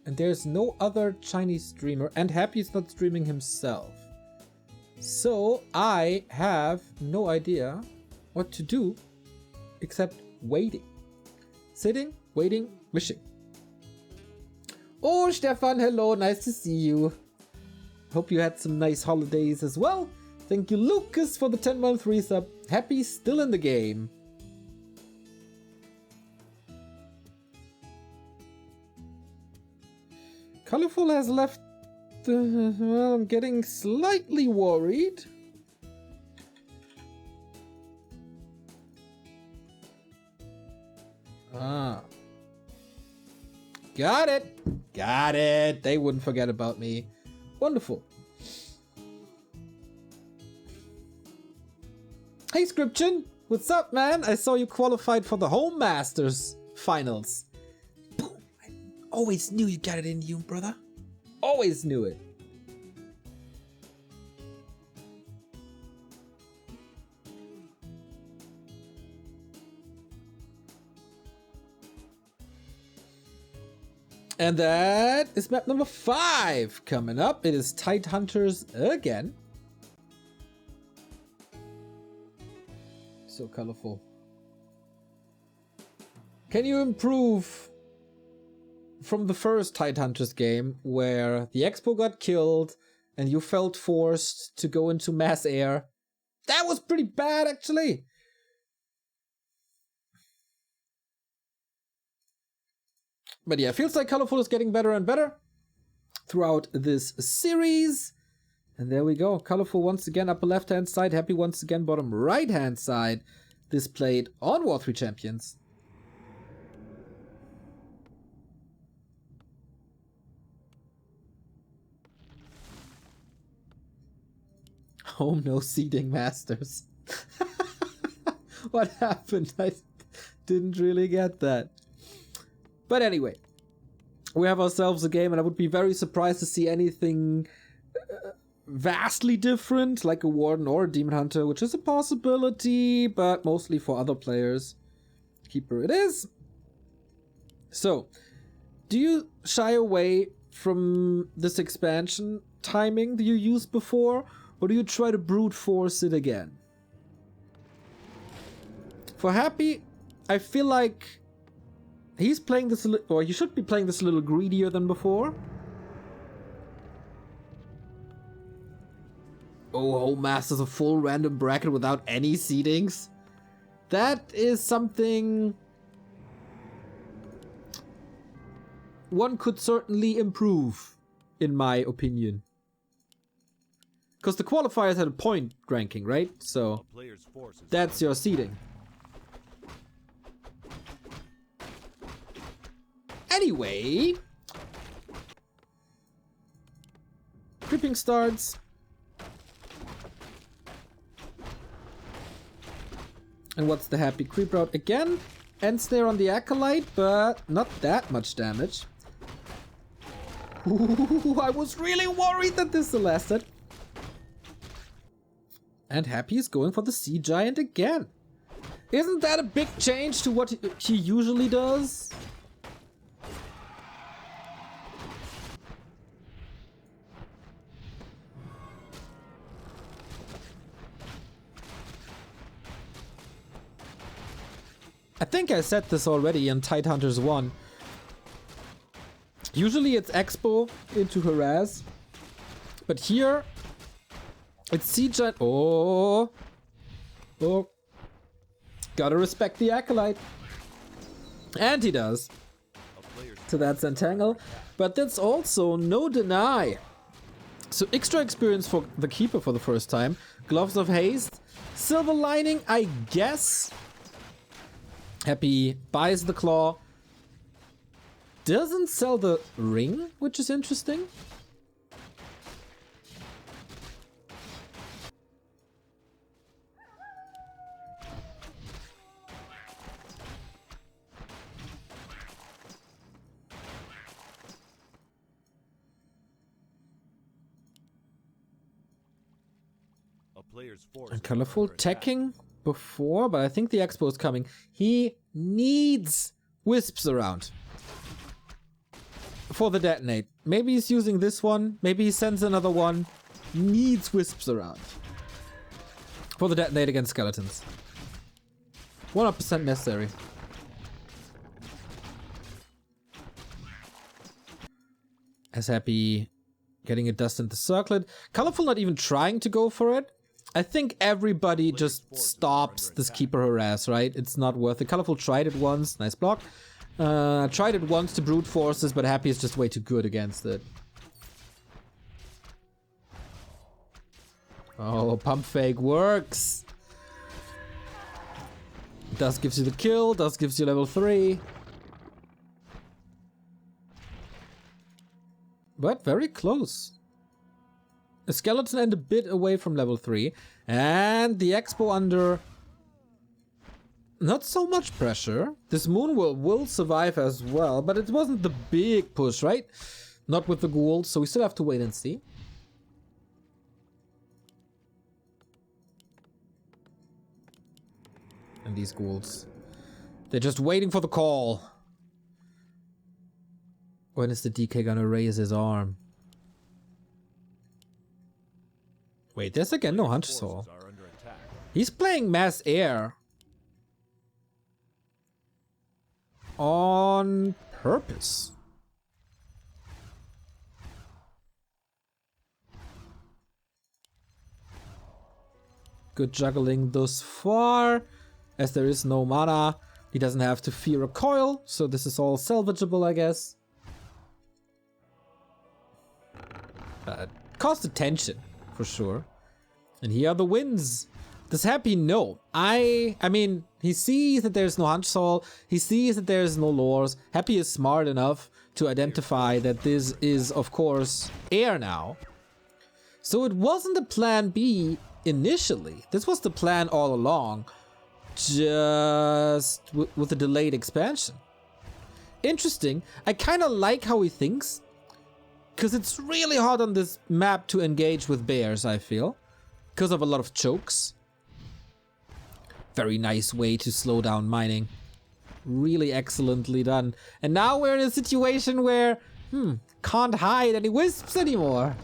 Speaker 1: And there's no other Chinese streamer. And Happy's not streaming himself. So I have no idea what to do except waiting. Sitting, waiting, wishing. Oh, Stefan, hello. Nice to see you. Hope you had some nice holidays as well. Thank you, Lucas, for the 10-month resub. Happy still in the game. Colorful has left. Well, I'm getting slightly worried. Ah. Got it. Got it. They wouldn't forget about me. Wonderful. Hey, Scription. What's up, man? I saw you qualified for the Home Masters finals. Boom. I always knew you got it in you, brother. Always knew it. And that is map number 5 coming up. It is Tide Hunters again. So colorful. Can you improve from the first Tide Hunters game where the Expo got killed and you felt forced to go into mass air? That was pretty bad, actually. But yeah, feels like Colorful is getting better and better throughout this series. And there we go. Colorful once again upper left-hand side. Happy once again bottom right-hand side. Displayed on War 3 Champions. Home no seeding masters. What happened? I didn't really get that. But anyway, we have ourselves a game, and I would be very surprised to see anything vastly different, like a Warden or a Demon Hunter, which is a possibility, but mostly for other players. Keeper it is. So, do you shy away from this expansion timing that you used before, or do you try to brute force it again? For Happy, I feel like he's playing this, or he should be playing this a little greedier than before. Oh, Home Master's a full random bracket without any seedings. That is something one could certainly improve, in my opinion. Because the qualifiers had a point ranking, right? So that's your seeding. Anyway, creeping starts. And what's the Happy creep route again? Ends there on the Acolyte, but not that much damage. Ooh, I was really worried that this lasted. And Happy is going for the Sea Giant again. Isn't that a big change to what he usually does? I think I said this already in Tidehunters 1. Usually it's Expo into Harass. But here, it's Sea Giant. Oh. Oh. Gotta respect the Acolyte. And he does. So that's Entangle. But that's also no deny. So extra experience for the Keeper for the first time. Gloves of Haste. Silver Lining, I guess. Happy buys the claw. Doesn't sell the ring, which is interesting. And Colorful teching before, but I think the Expo is coming. He needs Wisps around for the detonate. Maybe he's using this one. Maybe he sends another one. Needs Wisps around for the detonate against skeletons. 100% necessary. As Happy getting a dust in the circlet. Colorful not even trying to go for it. I think everybody just stops this Keeper Harass, right? It's not worth it. Colorful tried it once. Nice block. Tried it once to brute forces, but Happy is just way too good against it. Oh, pump fake works. Dust gives you the kill. Dust gives you level 3. But very close. A skeleton and a bit away from level 3. And the Expo under not so much pressure. This Moonwhirl will survive as well, but it wasn't the big push, right? Not with the ghouls, so we still have to wait and see. And these ghouls, they're just waiting for the call. When is the DK gonna raise his arm? Wait, there's again no Hunter Soul. He's playing Mass Air. On purpose. Good juggling thus far. As there is no mana, he doesn't have to fear a coil, so this is all salvageable, I guess. Cost attention, for sure. And here are the wins. Does Happy know? I mean, he sees that there's no Hunch Soul. He sees that there's no lores. Happy is smart enough to identify that this is, of course, air now. So it wasn't a plan B initially. This was the plan all along. Just with a delayed expansion. Interesting. I kind of like how he thinks. Because it's really hard on this map to engage with bears, I feel. Because of a lot of chokes. Very nice way to slow down mining. Really excellently done. And now we're in a situation where, can't hide any wisps anymore.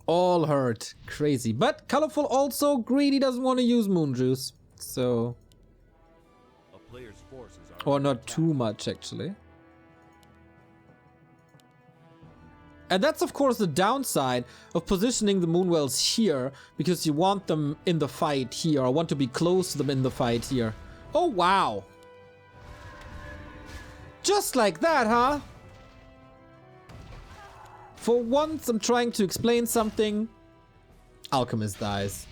Speaker 1: All hurt. Crazy. But Colorful also greedy, doesn't want to use Moon Juice. So...
Speaker 2: A player's forces are
Speaker 1: Or
Speaker 2: under
Speaker 1: not
Speaker 2: attack.
Speaker 1: too much, actually. And that's, of course, the downside of positioning the Moonwells here, because you want them in the fight here, or want to be close to them in the fight here. Oh, wow. Just like that, huh? For once, I'm trying to explain something. Alchemist dies.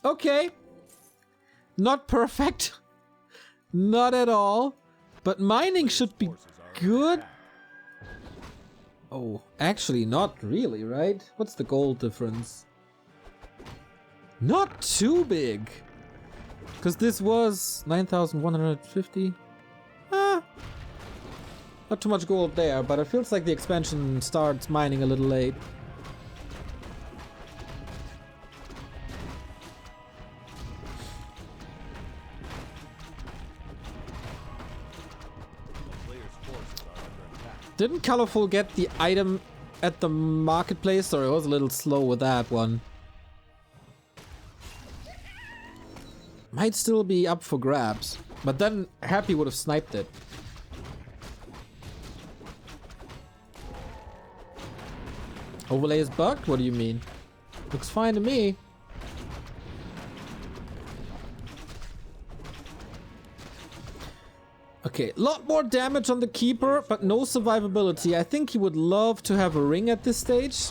Speaker 1: Okay. Not perfect. Not at all. But mining should be good. Oh, actually not really, right? What's the gold difference? Not too big. Because this was 9,150. Ah. Not too much gold there, but it feels like the expansion starts mining a little late. Didn't Colorful get the item at the marketplace? Sorry, I was a little slow with that one. Might still be up for grabs. But then Happy would have sniped it. Overlay is bugged? What do you mean? Looks fine to me. Okay, a lot more damage on the Keeper, but no survivability. I think he would love to have a ring at this stage.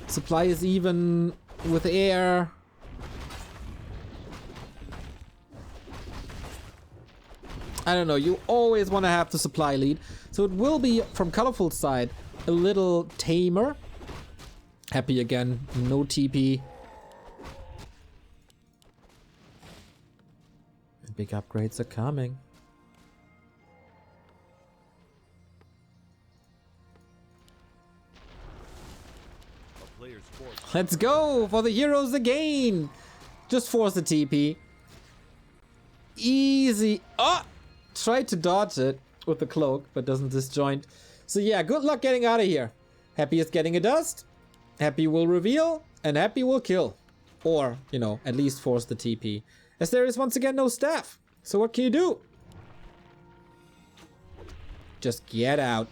Speaker 1: Supply is even with air. I don't know, you always want to have the supply lead. So it will be, from Colorful's side, a little tamer. Happy again, no TP. Big upgrades are coming. Let's go for the heroes again. Just force the TP. Easy. Oh! Tried to dodge it with the cloak, but doesn't disjoint. So yeah, good luck getting out of here. Happy is getting a dust. Happy will reveal. And Happy will kill. Or, you know, at least force the TP. As there is once again no staff. So what can you do? Just get out.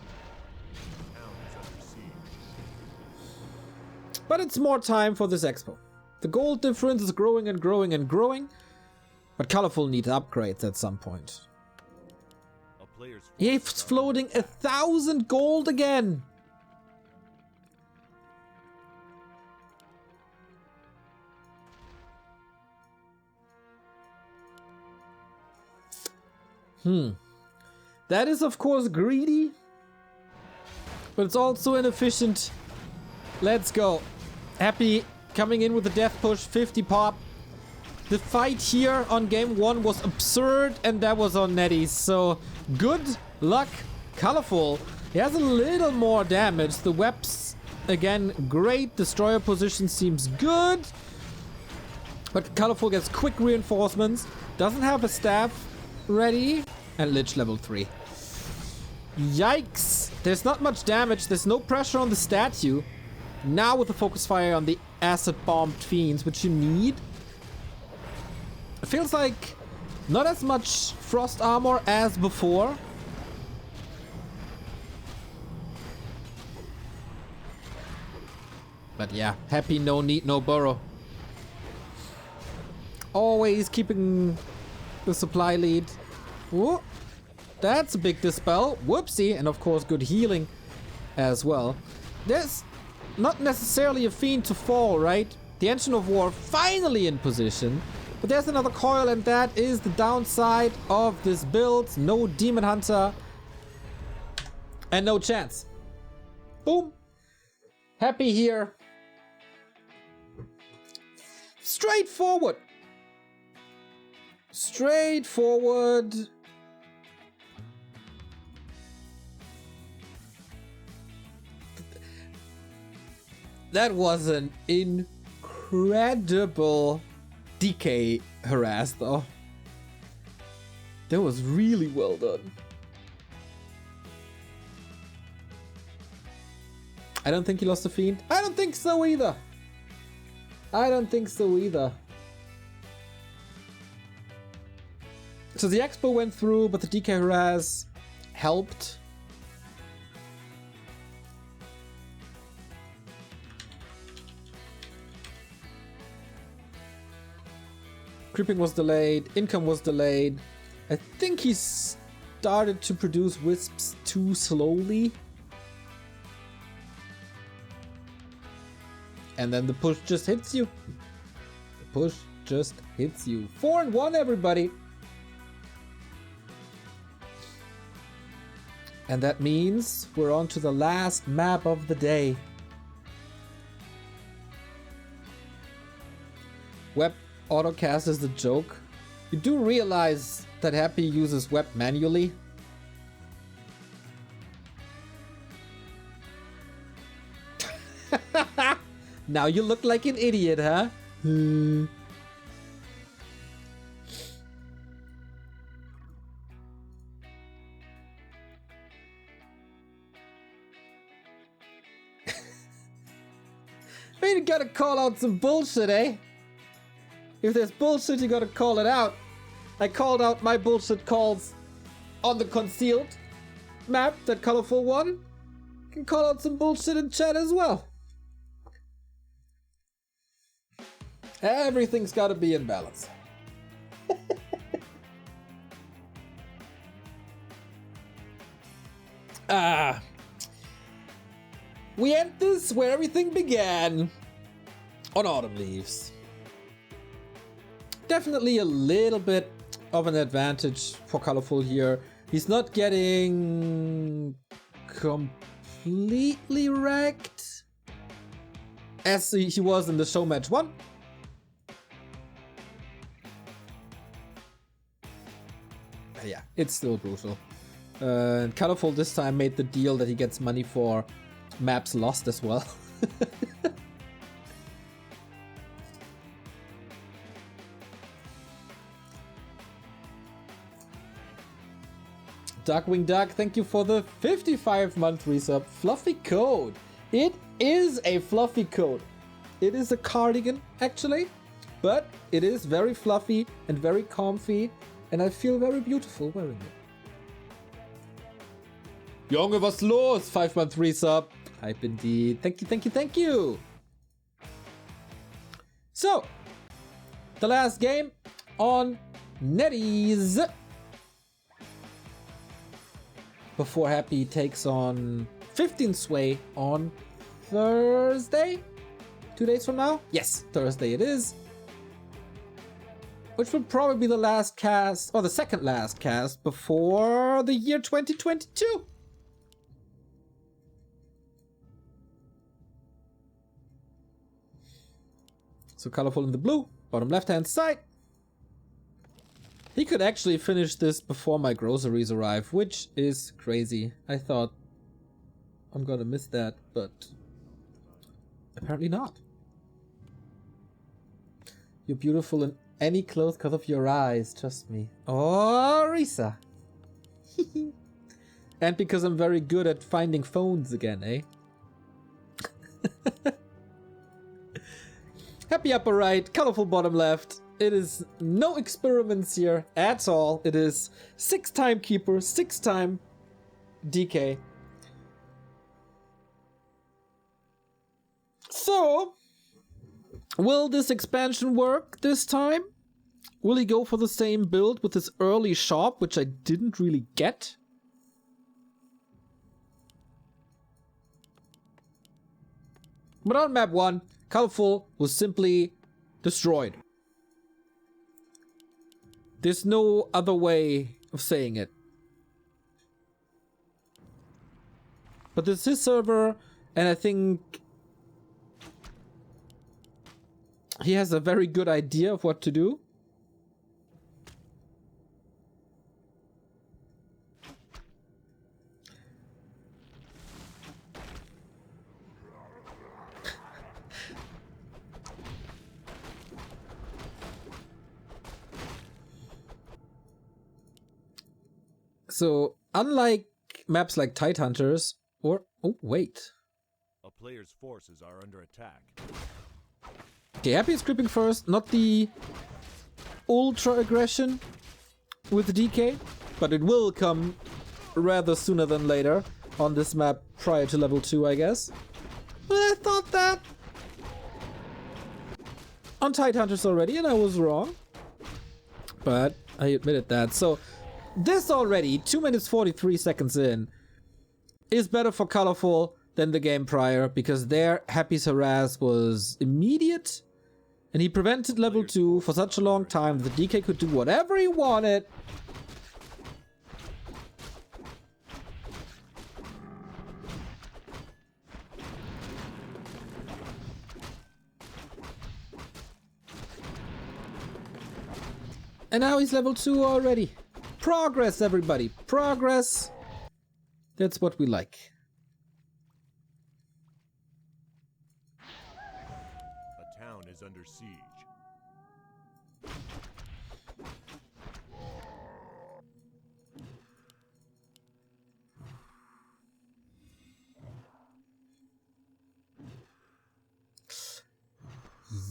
Speaker 1: But it's more time for this expo. The gold difference is growing and growing and growing. But Colorful needs upgrades at some point. He's floating 1,000 gold again. That is of course greedy, but it's also inefficient. Let's go. Happy coming in with the death push, 50 pop. The fight here on game 1 was absurd, and that was on Netties. So good luck, Colorful. He has a little more damage. The webs, again, great. Destroyer position seems good. But Colorful gets quick reinforcements. Doesn't have a staff ready. And Lich level 3. Yikes. There's not much damage. There's no pressure on the statue. Now with the focus fire on the acid bombed fiends, which you need. It feels like not as much frost armor as before. But yeah, Happy, no need, no burrow. Always keeping the supply lead. Whoa. That's a big dispel. Whoopsie. And of course good healing as well. There's not necessarily a fiend to fall, right? The Engine of War finally in position. But there's another coil, and that is the downside of this build. No Demon Hunter. And no chance. Boom. Happy here. Straightforward. Straightforward. That was an incredible DK harass though. That was really well done. I don't think he lost the Fiend. I don't think so either. I don't think so either. So the Expo went through, but the DK harass helped. Creeping was delayed, income was delayed. I think he started to produce wisps too slowly. And then the push just hits you. The push just hits you. 4-1, everybody. And that means we're on to the last map of the day. Web autocast is the joke. You do realize that Happy uses web manually? Now you look like an idiot, huh? You gotta call out some bullshit, eh? If there's bullshit, you gotta call it out. I called out my bullshit calls on the concealed map, that colorful one. You can call out some bullshit in chat as well. Everything's gotta be in balance. We end this where everything began, on Autumn Leaves. Definitely a little bit of an advantage for Colorful here. He's not getting completely wrecked as he was in the show match 1. Yeah, it's still brutal. Colorful this time made the deal that he gets money for maps lost as well. Darkwing Duck, thank you for the 55-month resub. Fluffy coat. It is a fluffy coat. It is a cardigan, actually, but it is very fluffy and very comfy, and I feel very beautiful wearing it. Junge, was los? 5-month resub. Hype indeed. Thank you, thank you, thank you. So, the last game on Netties. Before Happy takes on 15 Sway on Thursday? 2 days from now? Yes, Thursday it is. Which will probably be the last cast, or the second last cast, before the year 2022. So Colorful in the blue, bottom left hand side. He could actually finish this before my groceries arrive, which is crazy. I thought I'm gonna miss that, but apparently not. You're beautiful in any clothes because of your eyes, trust me. Oh, Risa. And because I'm very good at finding phones again, eh? Happy upper right, colorful bottom left. It is no experiments here at all. It is 6-time keeper, 6-time DK. So, will this expansion work this time? Will he go for the same build with his early shop, which I didn't really get? But on map 1, Colorful was simply destroyed. There's no other way of saying it. But this is his server, and I think he has a very good idea of what to do. So, unlike maps like Tidehunters, or... Oh, wait.
Speaker 2: A player's forces are under attack.
Speaker 1: Okay, Happy is creeping first, not the ultra aggression with the DK, but it will come rather sooner than later on this map prior to level 2, I guess. But I thought that on Tidehunters already, and I was wrong. But I admitted that. So this already, 2 minutes 43 seconds in, is better for Colorful than the game prior, because there Happy's harass was immediate, and he prevented level 2 for such a long time that DK could do whatever he wanted. And now he's level 2 already. Progress, everybody. Progress. That's what we like.
Speaker 2: A town is under siege.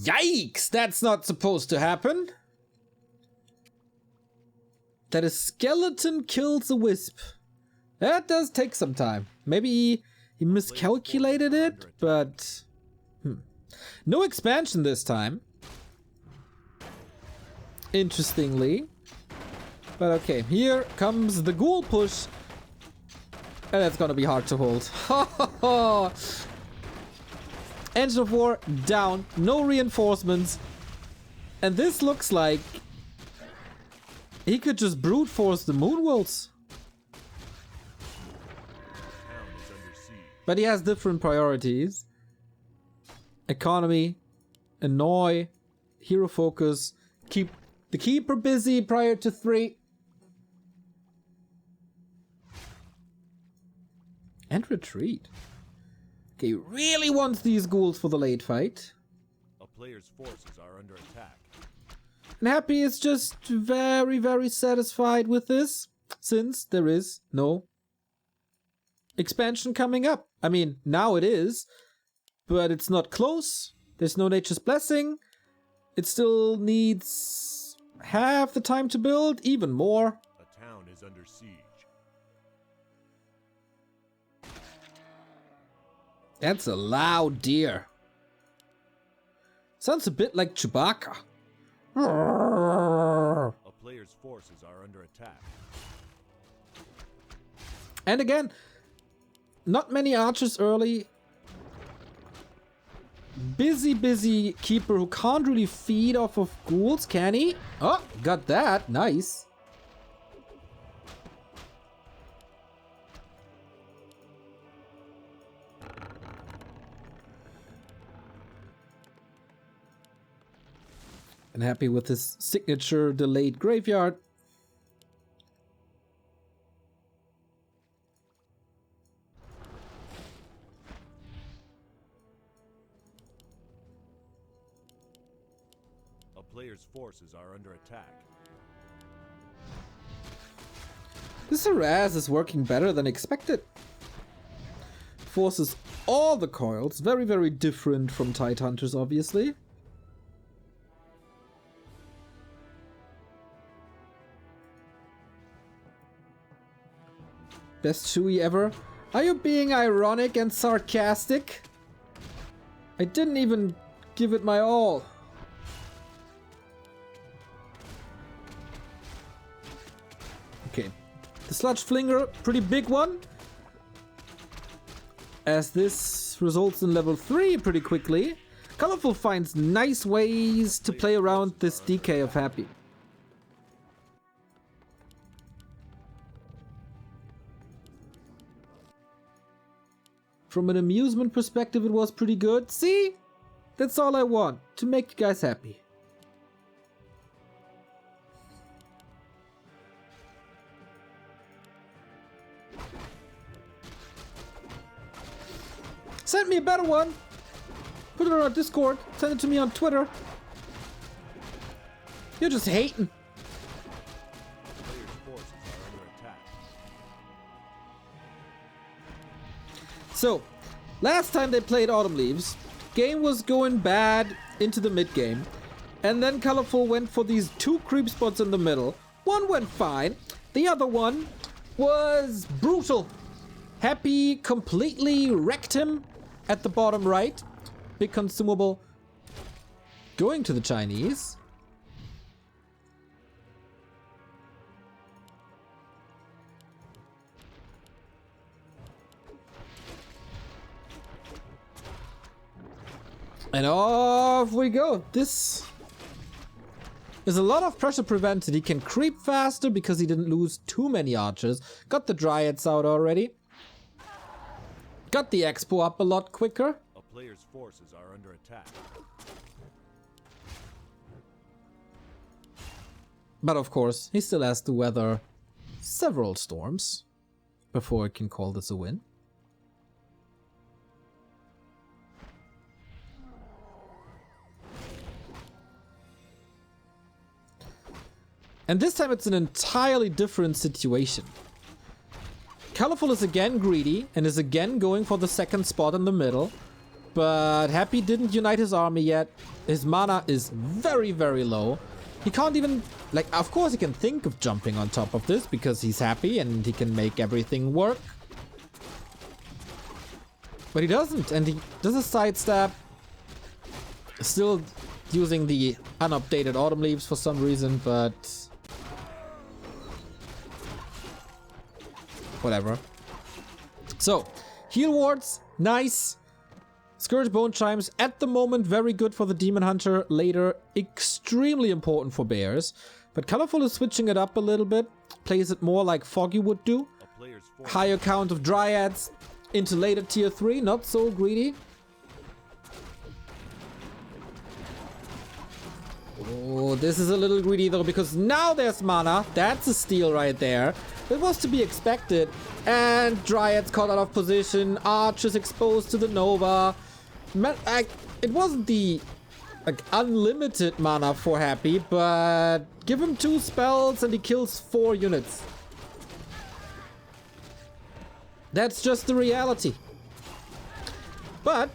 Speaker 1: Yikes! That's not supposed to happen. That a skeleton kills a wisp. That does take some time. Maybe he miscalculated it, but... No expansion this time. Interestingly. But okay, here comes the ghoul push. And that's gonna be hard to hold. Engine of War down, no reinforcements. And this looks like he could just brute force the moon worlds. But he has different priorities. Economy, annoy, hero focus, keep the keeper busy prior to 3. And retreat. Okay, really wants these ghouls for the late fight.
Speaker 2: A player's forces are under attack.
Speaker 1: And Happy is just very, very satisfied with this, since there is no expansion coming up. I mean, now it is, but it's not close. There's no Nature's Blessing. It still needs half the time to build, even more.
Speaker 2: A town is under siege.
Speaker 1: That's a loud deer. Sounds a bit like Chewbacca.
Speaker 2: A player's forces are under attack.
Speaker 1: And again, not many archers early. Busy keeper who can't really feed off of ghouls, can he? Oh, got that. Nice. And Happy with his signature delayed graveyard.
Speaker 2: A player's forces are under attack.
Speaker 1: This harass is working better than expected. Forces all the coils, very, very different from Tidehunters, obviously. Best Chewie ever. Are you being ironic and sarcastic? I didn't even give it my all. Okay. The Sludge Flinger, pretty big one. As this results in level 3 pretty quickly. Colorful finds nice ways to play around this DK of Happy. From an amusement perspective, it was pretty good. See? That's all I want, to make you guys happy. Send me a better one. Put it on our Discord. Send it to me on Twitter. You're just hating.
Speaker 2: Player's forces are under attack.
Speaker 1: So, last time they played Autumn Leaves, game was going bad into the mid game, and then Colorful went for these 2 creep spots in the middle. One went fine, the other one was brutal. Happy completely wrecked him at the bottom right. Big consumable going to the Chinese. And off we go. This is a lot of pressure prevented. He can creep faster because he didn't lose too many archers. Got the Dryads out already. Got the Expo up a lot quicker.
Speaker 2: A player's forces are under attack.
Speaker 1: But of course, he still has to weather several storms before he can call this a win. And this time it's an entirely different situation. Colorful is again greedy and is again going for the second spot in the middle. But Happy didn't unite his army yet. His mana is very, very low. He can't even, like, of course he can think of jumping on top of this because he's Happy and he can make everything work. But he doesn't, and he does a sidestep. Still using the unupdated Autumn Leaves for some reason, but whatever. So, heal wards, nice. Scourge Bone Chimes, at the moment very good for the Demon Hunter. Later, extremely important for bears. But Colorful is switching it up a little bit. Plays it more like Foggy would do. Higher count of Dryads into later tier 3, not so greedy. Oh, this is a little greedy though, because now there's mana. That's a steal right there. It was to be expected. And Dryads caught out of position. Archers exposed to the Nova. It wasn't the unlimited mana for Happy, but give him 2 spells and he kills 4 units. That's just the reality. But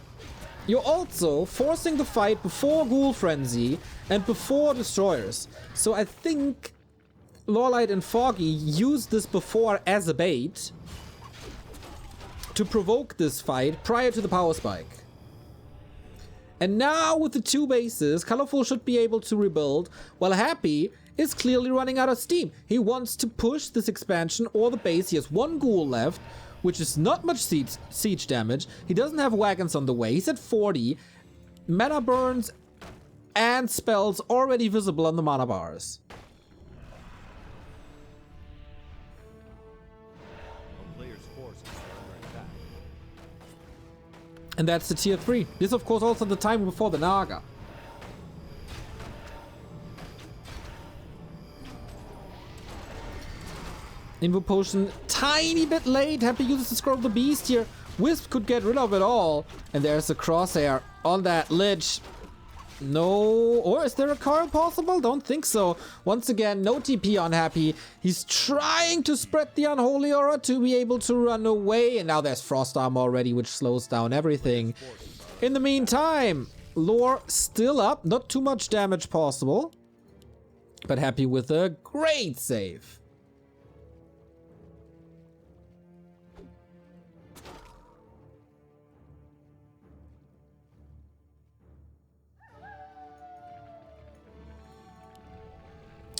Speaker 1: you're also forcing the fight before Ghoul Frenzy and before Destroyers. So I think Lorelite and Foggy used this before as a bait to provoke this fight prior to the power spike. And now with the 2 bases, Colorful should be able to rebuild, while Happy is clearly running out of steam. He wants to push this expansion or the base. He has 1 ghoul left, which is not much siege damage. He doesn't have wagons on the way. He's at 40. Mana burns and spells already visible on the mana bars. And that's the tier 3. This of course also the time before the Naga. Invo Potion, tiny bit late. Happy uses the Scroll of the Beast here. Wisp could get rid of it all. And there's a Crosshair on that Lich. No, or is there a card possible? Don't think so. Once again, no TP on Happy. He's trying to spread the Unholy Aura to be able to run away. And now there's Frost Arm already, which slows down everything. In the meantime, Lore still up. Not too much damage possible. But Happy with a great save.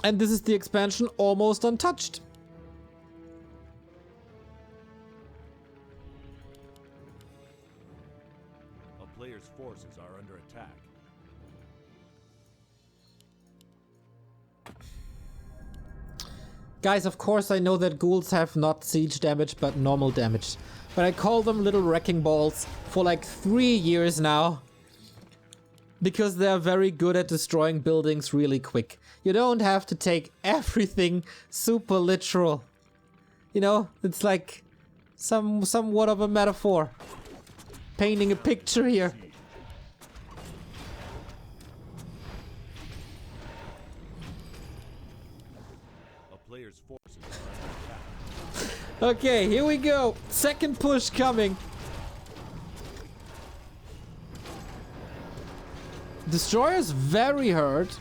Speaker 1: And this is the expansion almost untouched.
Speaker 2: A player's forces are under attack.
Speaker 1: Guys, of course I know that ghouls have not siege damage, but normal damage. But I call them little wrecking balls for like 3 years now. Because they're very good at destroying buildings really quick. You don't have to take everything super literal. You know, it's like somewhat of a metaphor. Painting a picture here.
Speaker 2: A player's forces are under attack.
Speaker 1: Okay, here we go. Second push coming. Destroyer's very hurt.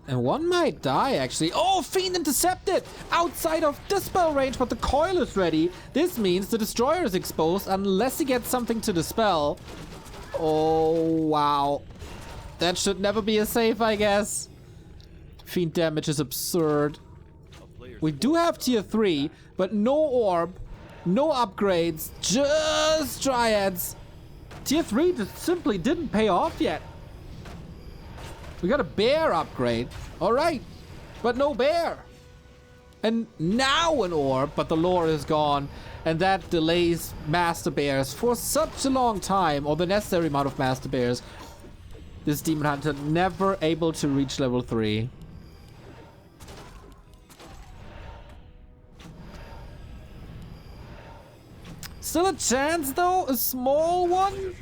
Speaker 1: And one might die, actually. Oh, Fiend intercepted! Outside of dispel range, but the coil is ready. This means the Destroyer is exposed unless he gets something to dispel. Oh, wow. That should never be a save, I guess. Fiend damage is absurd. We do have tier 3, but no orb, no upgrades, just Dryads. Tier 3 just simply didn't pay off yet. We got a bear upgrade. Alright. But no bear. And now an orb, but the lore is gone. And that delays master bears for such a long time, or the necessary amount of master bears. This demon hunter never able to reach level 3. Still a chance though, a small one.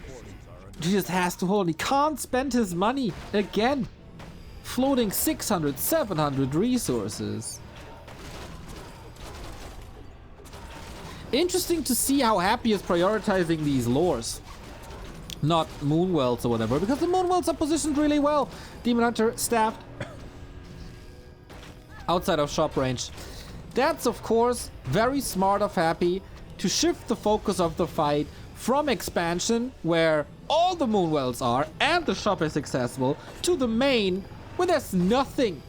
Speaker 1: He just has to hold. He can't spend his money again. Floating 600, 700 resources. Interesting to see how Happy is prioritizing these lores. Not Moonwells or whatever, because the Moonwells are positioned really well. Demon Hunter staffed outside of shop range. That's of course very smart of Happy to shift the focus of the fight from expansion, where all the Moonwells are and the shop is accessible, to the main, where there's nothing.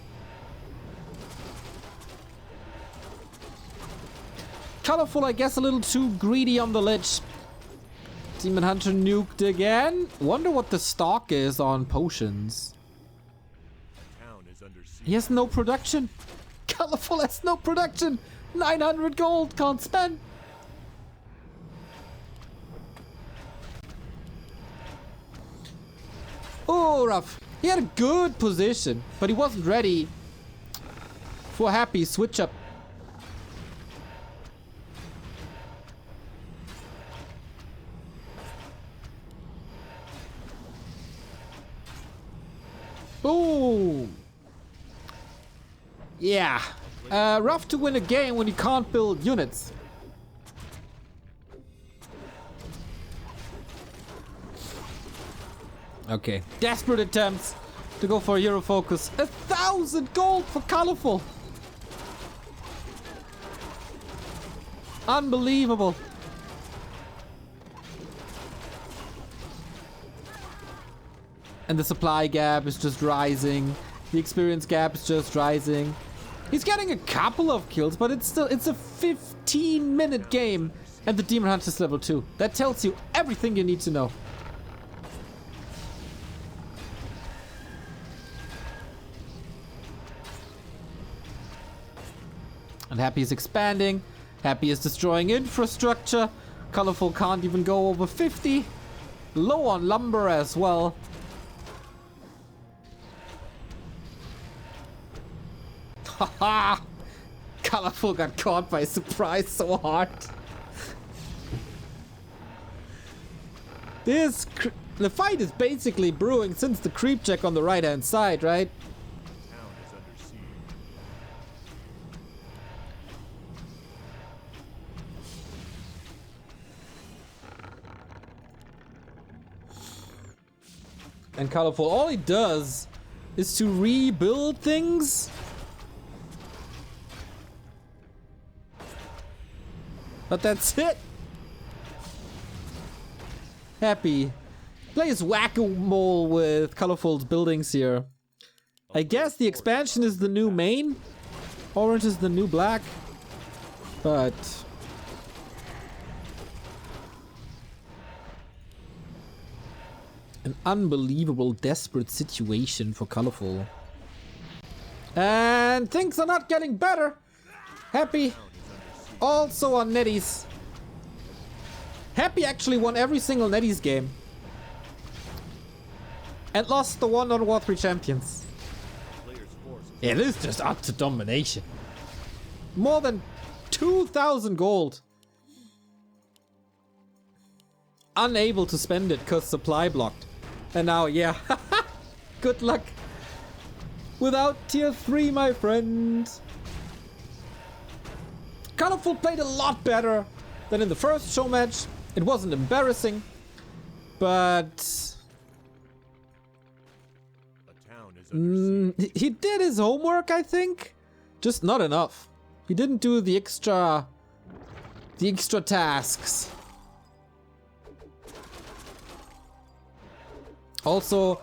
Speaker 1: Colorful, I guess, a little too greedy on the lich. Demon Hunter nuked again. Wonder what the stock is on potions. He has no production. Colorful has no production. 900 gold, can't spend. Oh, rough. He had a good position, but he wasn't ready for Happy switch up. Boom. Yeah. Rough to win a game when you can't build units. Okay, desperate attempts to go for a hero focus. 1,000 gold for Colorful. Unbelievable. And the supply gap is just rising. The experience gap is just rising. He's getting a couple of kills, but it's a 15-minute game. And the Demon Hunter's level 2. That tells you everything you need to know. And Happy is expanding. Happy is destroying infrastructure. Colorful can't even go over 50. Low on lumber as well. Haha! Colorful got caught by surprise so hard. The fight is basically brewing since the creep check on the right hand side, right? And Colorful, all he does is to rebuild things. But that's it. Happy plays whack-a-mole with Colorful's buildings here. I guess the expansion is the new main. Orange is the new black. But an unbelievable, desperate situation for Colorful. And things are not getting better. Happy also on Netties. Happy actually won every single Netties game. And lost the one on War 3 Champions. Yeah, this is just up to domination. More than 2,000 gold. Unable to spend it because supply blocked. And now, yeah, good luck. Without tier 3, my friend. Colorful played a lot better than in the first show match. It wasn't embarrassing, but He did his homework, I think. Just not enough. He didn't do the extra tasks. Also,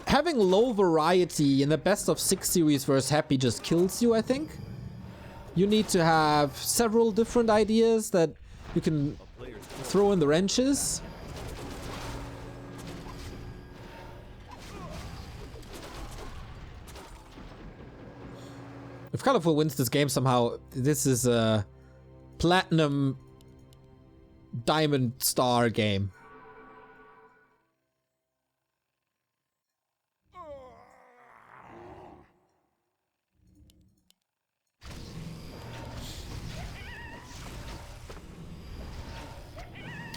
Speaker 1: having low variety in the best of 6 series versus Happy just kills you, I think. You need to have several different ideas that you can throw in the wrenches. If Colorful wins this game somehow, this is a platinum diamond star game.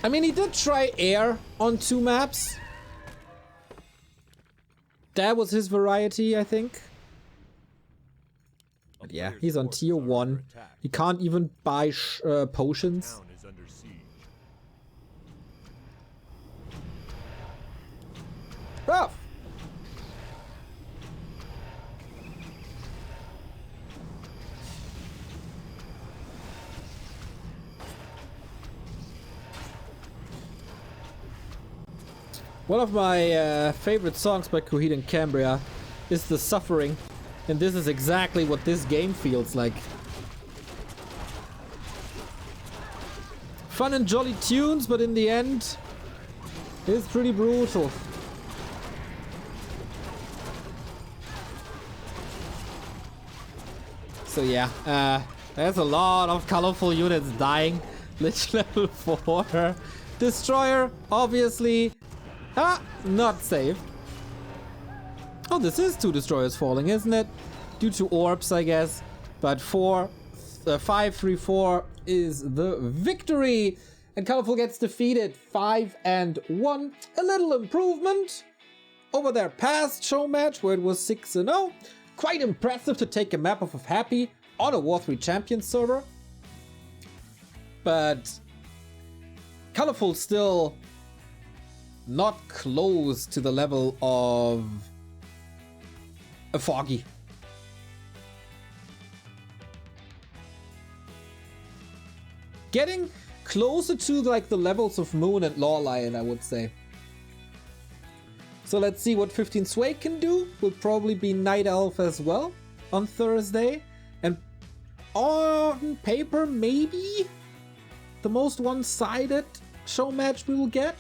Speaker 1: I mean, he did try air on 2 maps. That was his variety, I think. But yeah, he's on tier 1. He can't even buy potions. Rough. One of my favorite songs by Coheed and Cambria is The Suffering, and this is exactly what this game feels like. Fun and jolly tunes, but in the end, it's pretty brutal. So yeah, there's a lot of colorful units dying. Lich level 4. Destroyer, obviously. Not safe. Oh, this is 2 destroyers falling, isn't it? Due to orbs, I guess. But 5-3-4 is the victory. And Colorful gets defeated 5-1. A little improvement over their past show match where it was 6-0. Quite impressive to take a map off of Happy on a War 3 Champions server. But Colorful still not close to the level of a Foggy. Getting closer to like the levels of Moon and Law Lion, I would say. So let's see what 15 Sway can do. Will probably be Night Elf as well on Thursday. And on paper, maybe the most one-sided show match we will get.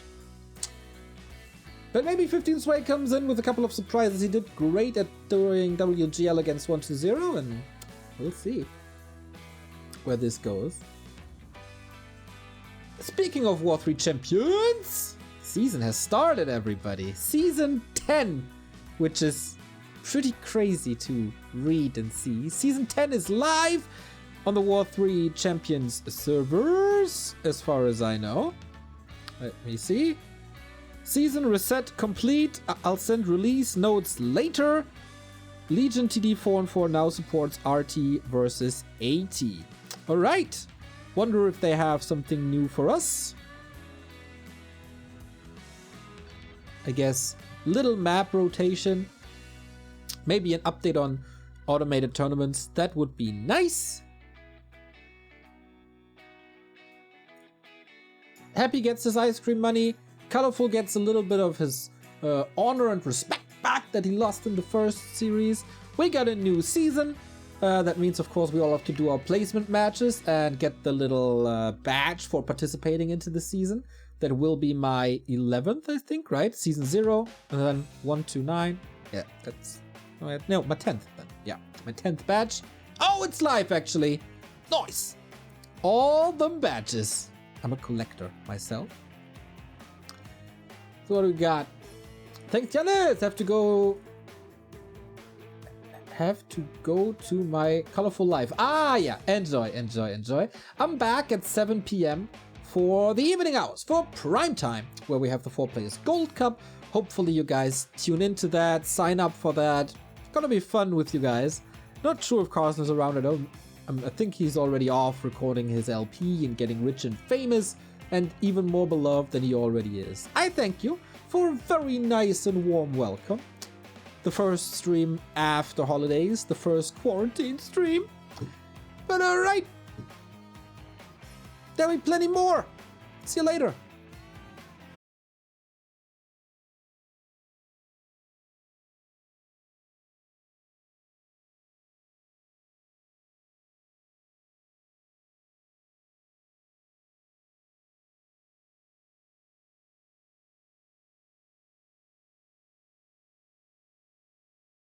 Speaker 1: But maybe 15 Sway comes in with a couple of surprises. He did great at doing WGL against 1-0, and we'll see where this goes. Speaking of War 3 Champions, season has started, everybody. Season 10, which is pretty crazy to read and see. Season 10 is live on the War 3 Champions servers, as far as I know. Let me see. Season reset complete. I'll send release notes later. Legion TD4-4 now supports RT versus AT. Alright. Wonder if they have something new for us. I guess little map rotation. Maybe an update on automated tournaments. That would be nice. Happy gets his ice cream money. Colorful gets a little bit of his honor and respect back that he lost in the first series. We got a new season. That means, of course, we all have to do our placement matches and get the little badge for participating into the season. That will be my 11th, I think, right? Season 0, and then 1 to 9. Yeah, that's... No, my 10th then. Yeah, my 10th badge. Oh, it's live, actually. Nice. All them badges. I'm a collector myself. So what do we got? Thanks, Janis. Have to go to my colorful life. Ah, yeah. Enjoy. I'm back at 7 p.m. for the evening hours, for prime time, where we have the 4 Players Gold Cup. Hopefully you guys tune into that, sign up for that. It's gonna be fun with you guys. Not sure if Carson is around. I think he's already off recording his LP and getting rich and famous, and even more beloved than he already is. I thank you for a very nice and warm welcome. the first stream after holidays, the first quarantine stream. But alright. There'll be plenty more. See you later.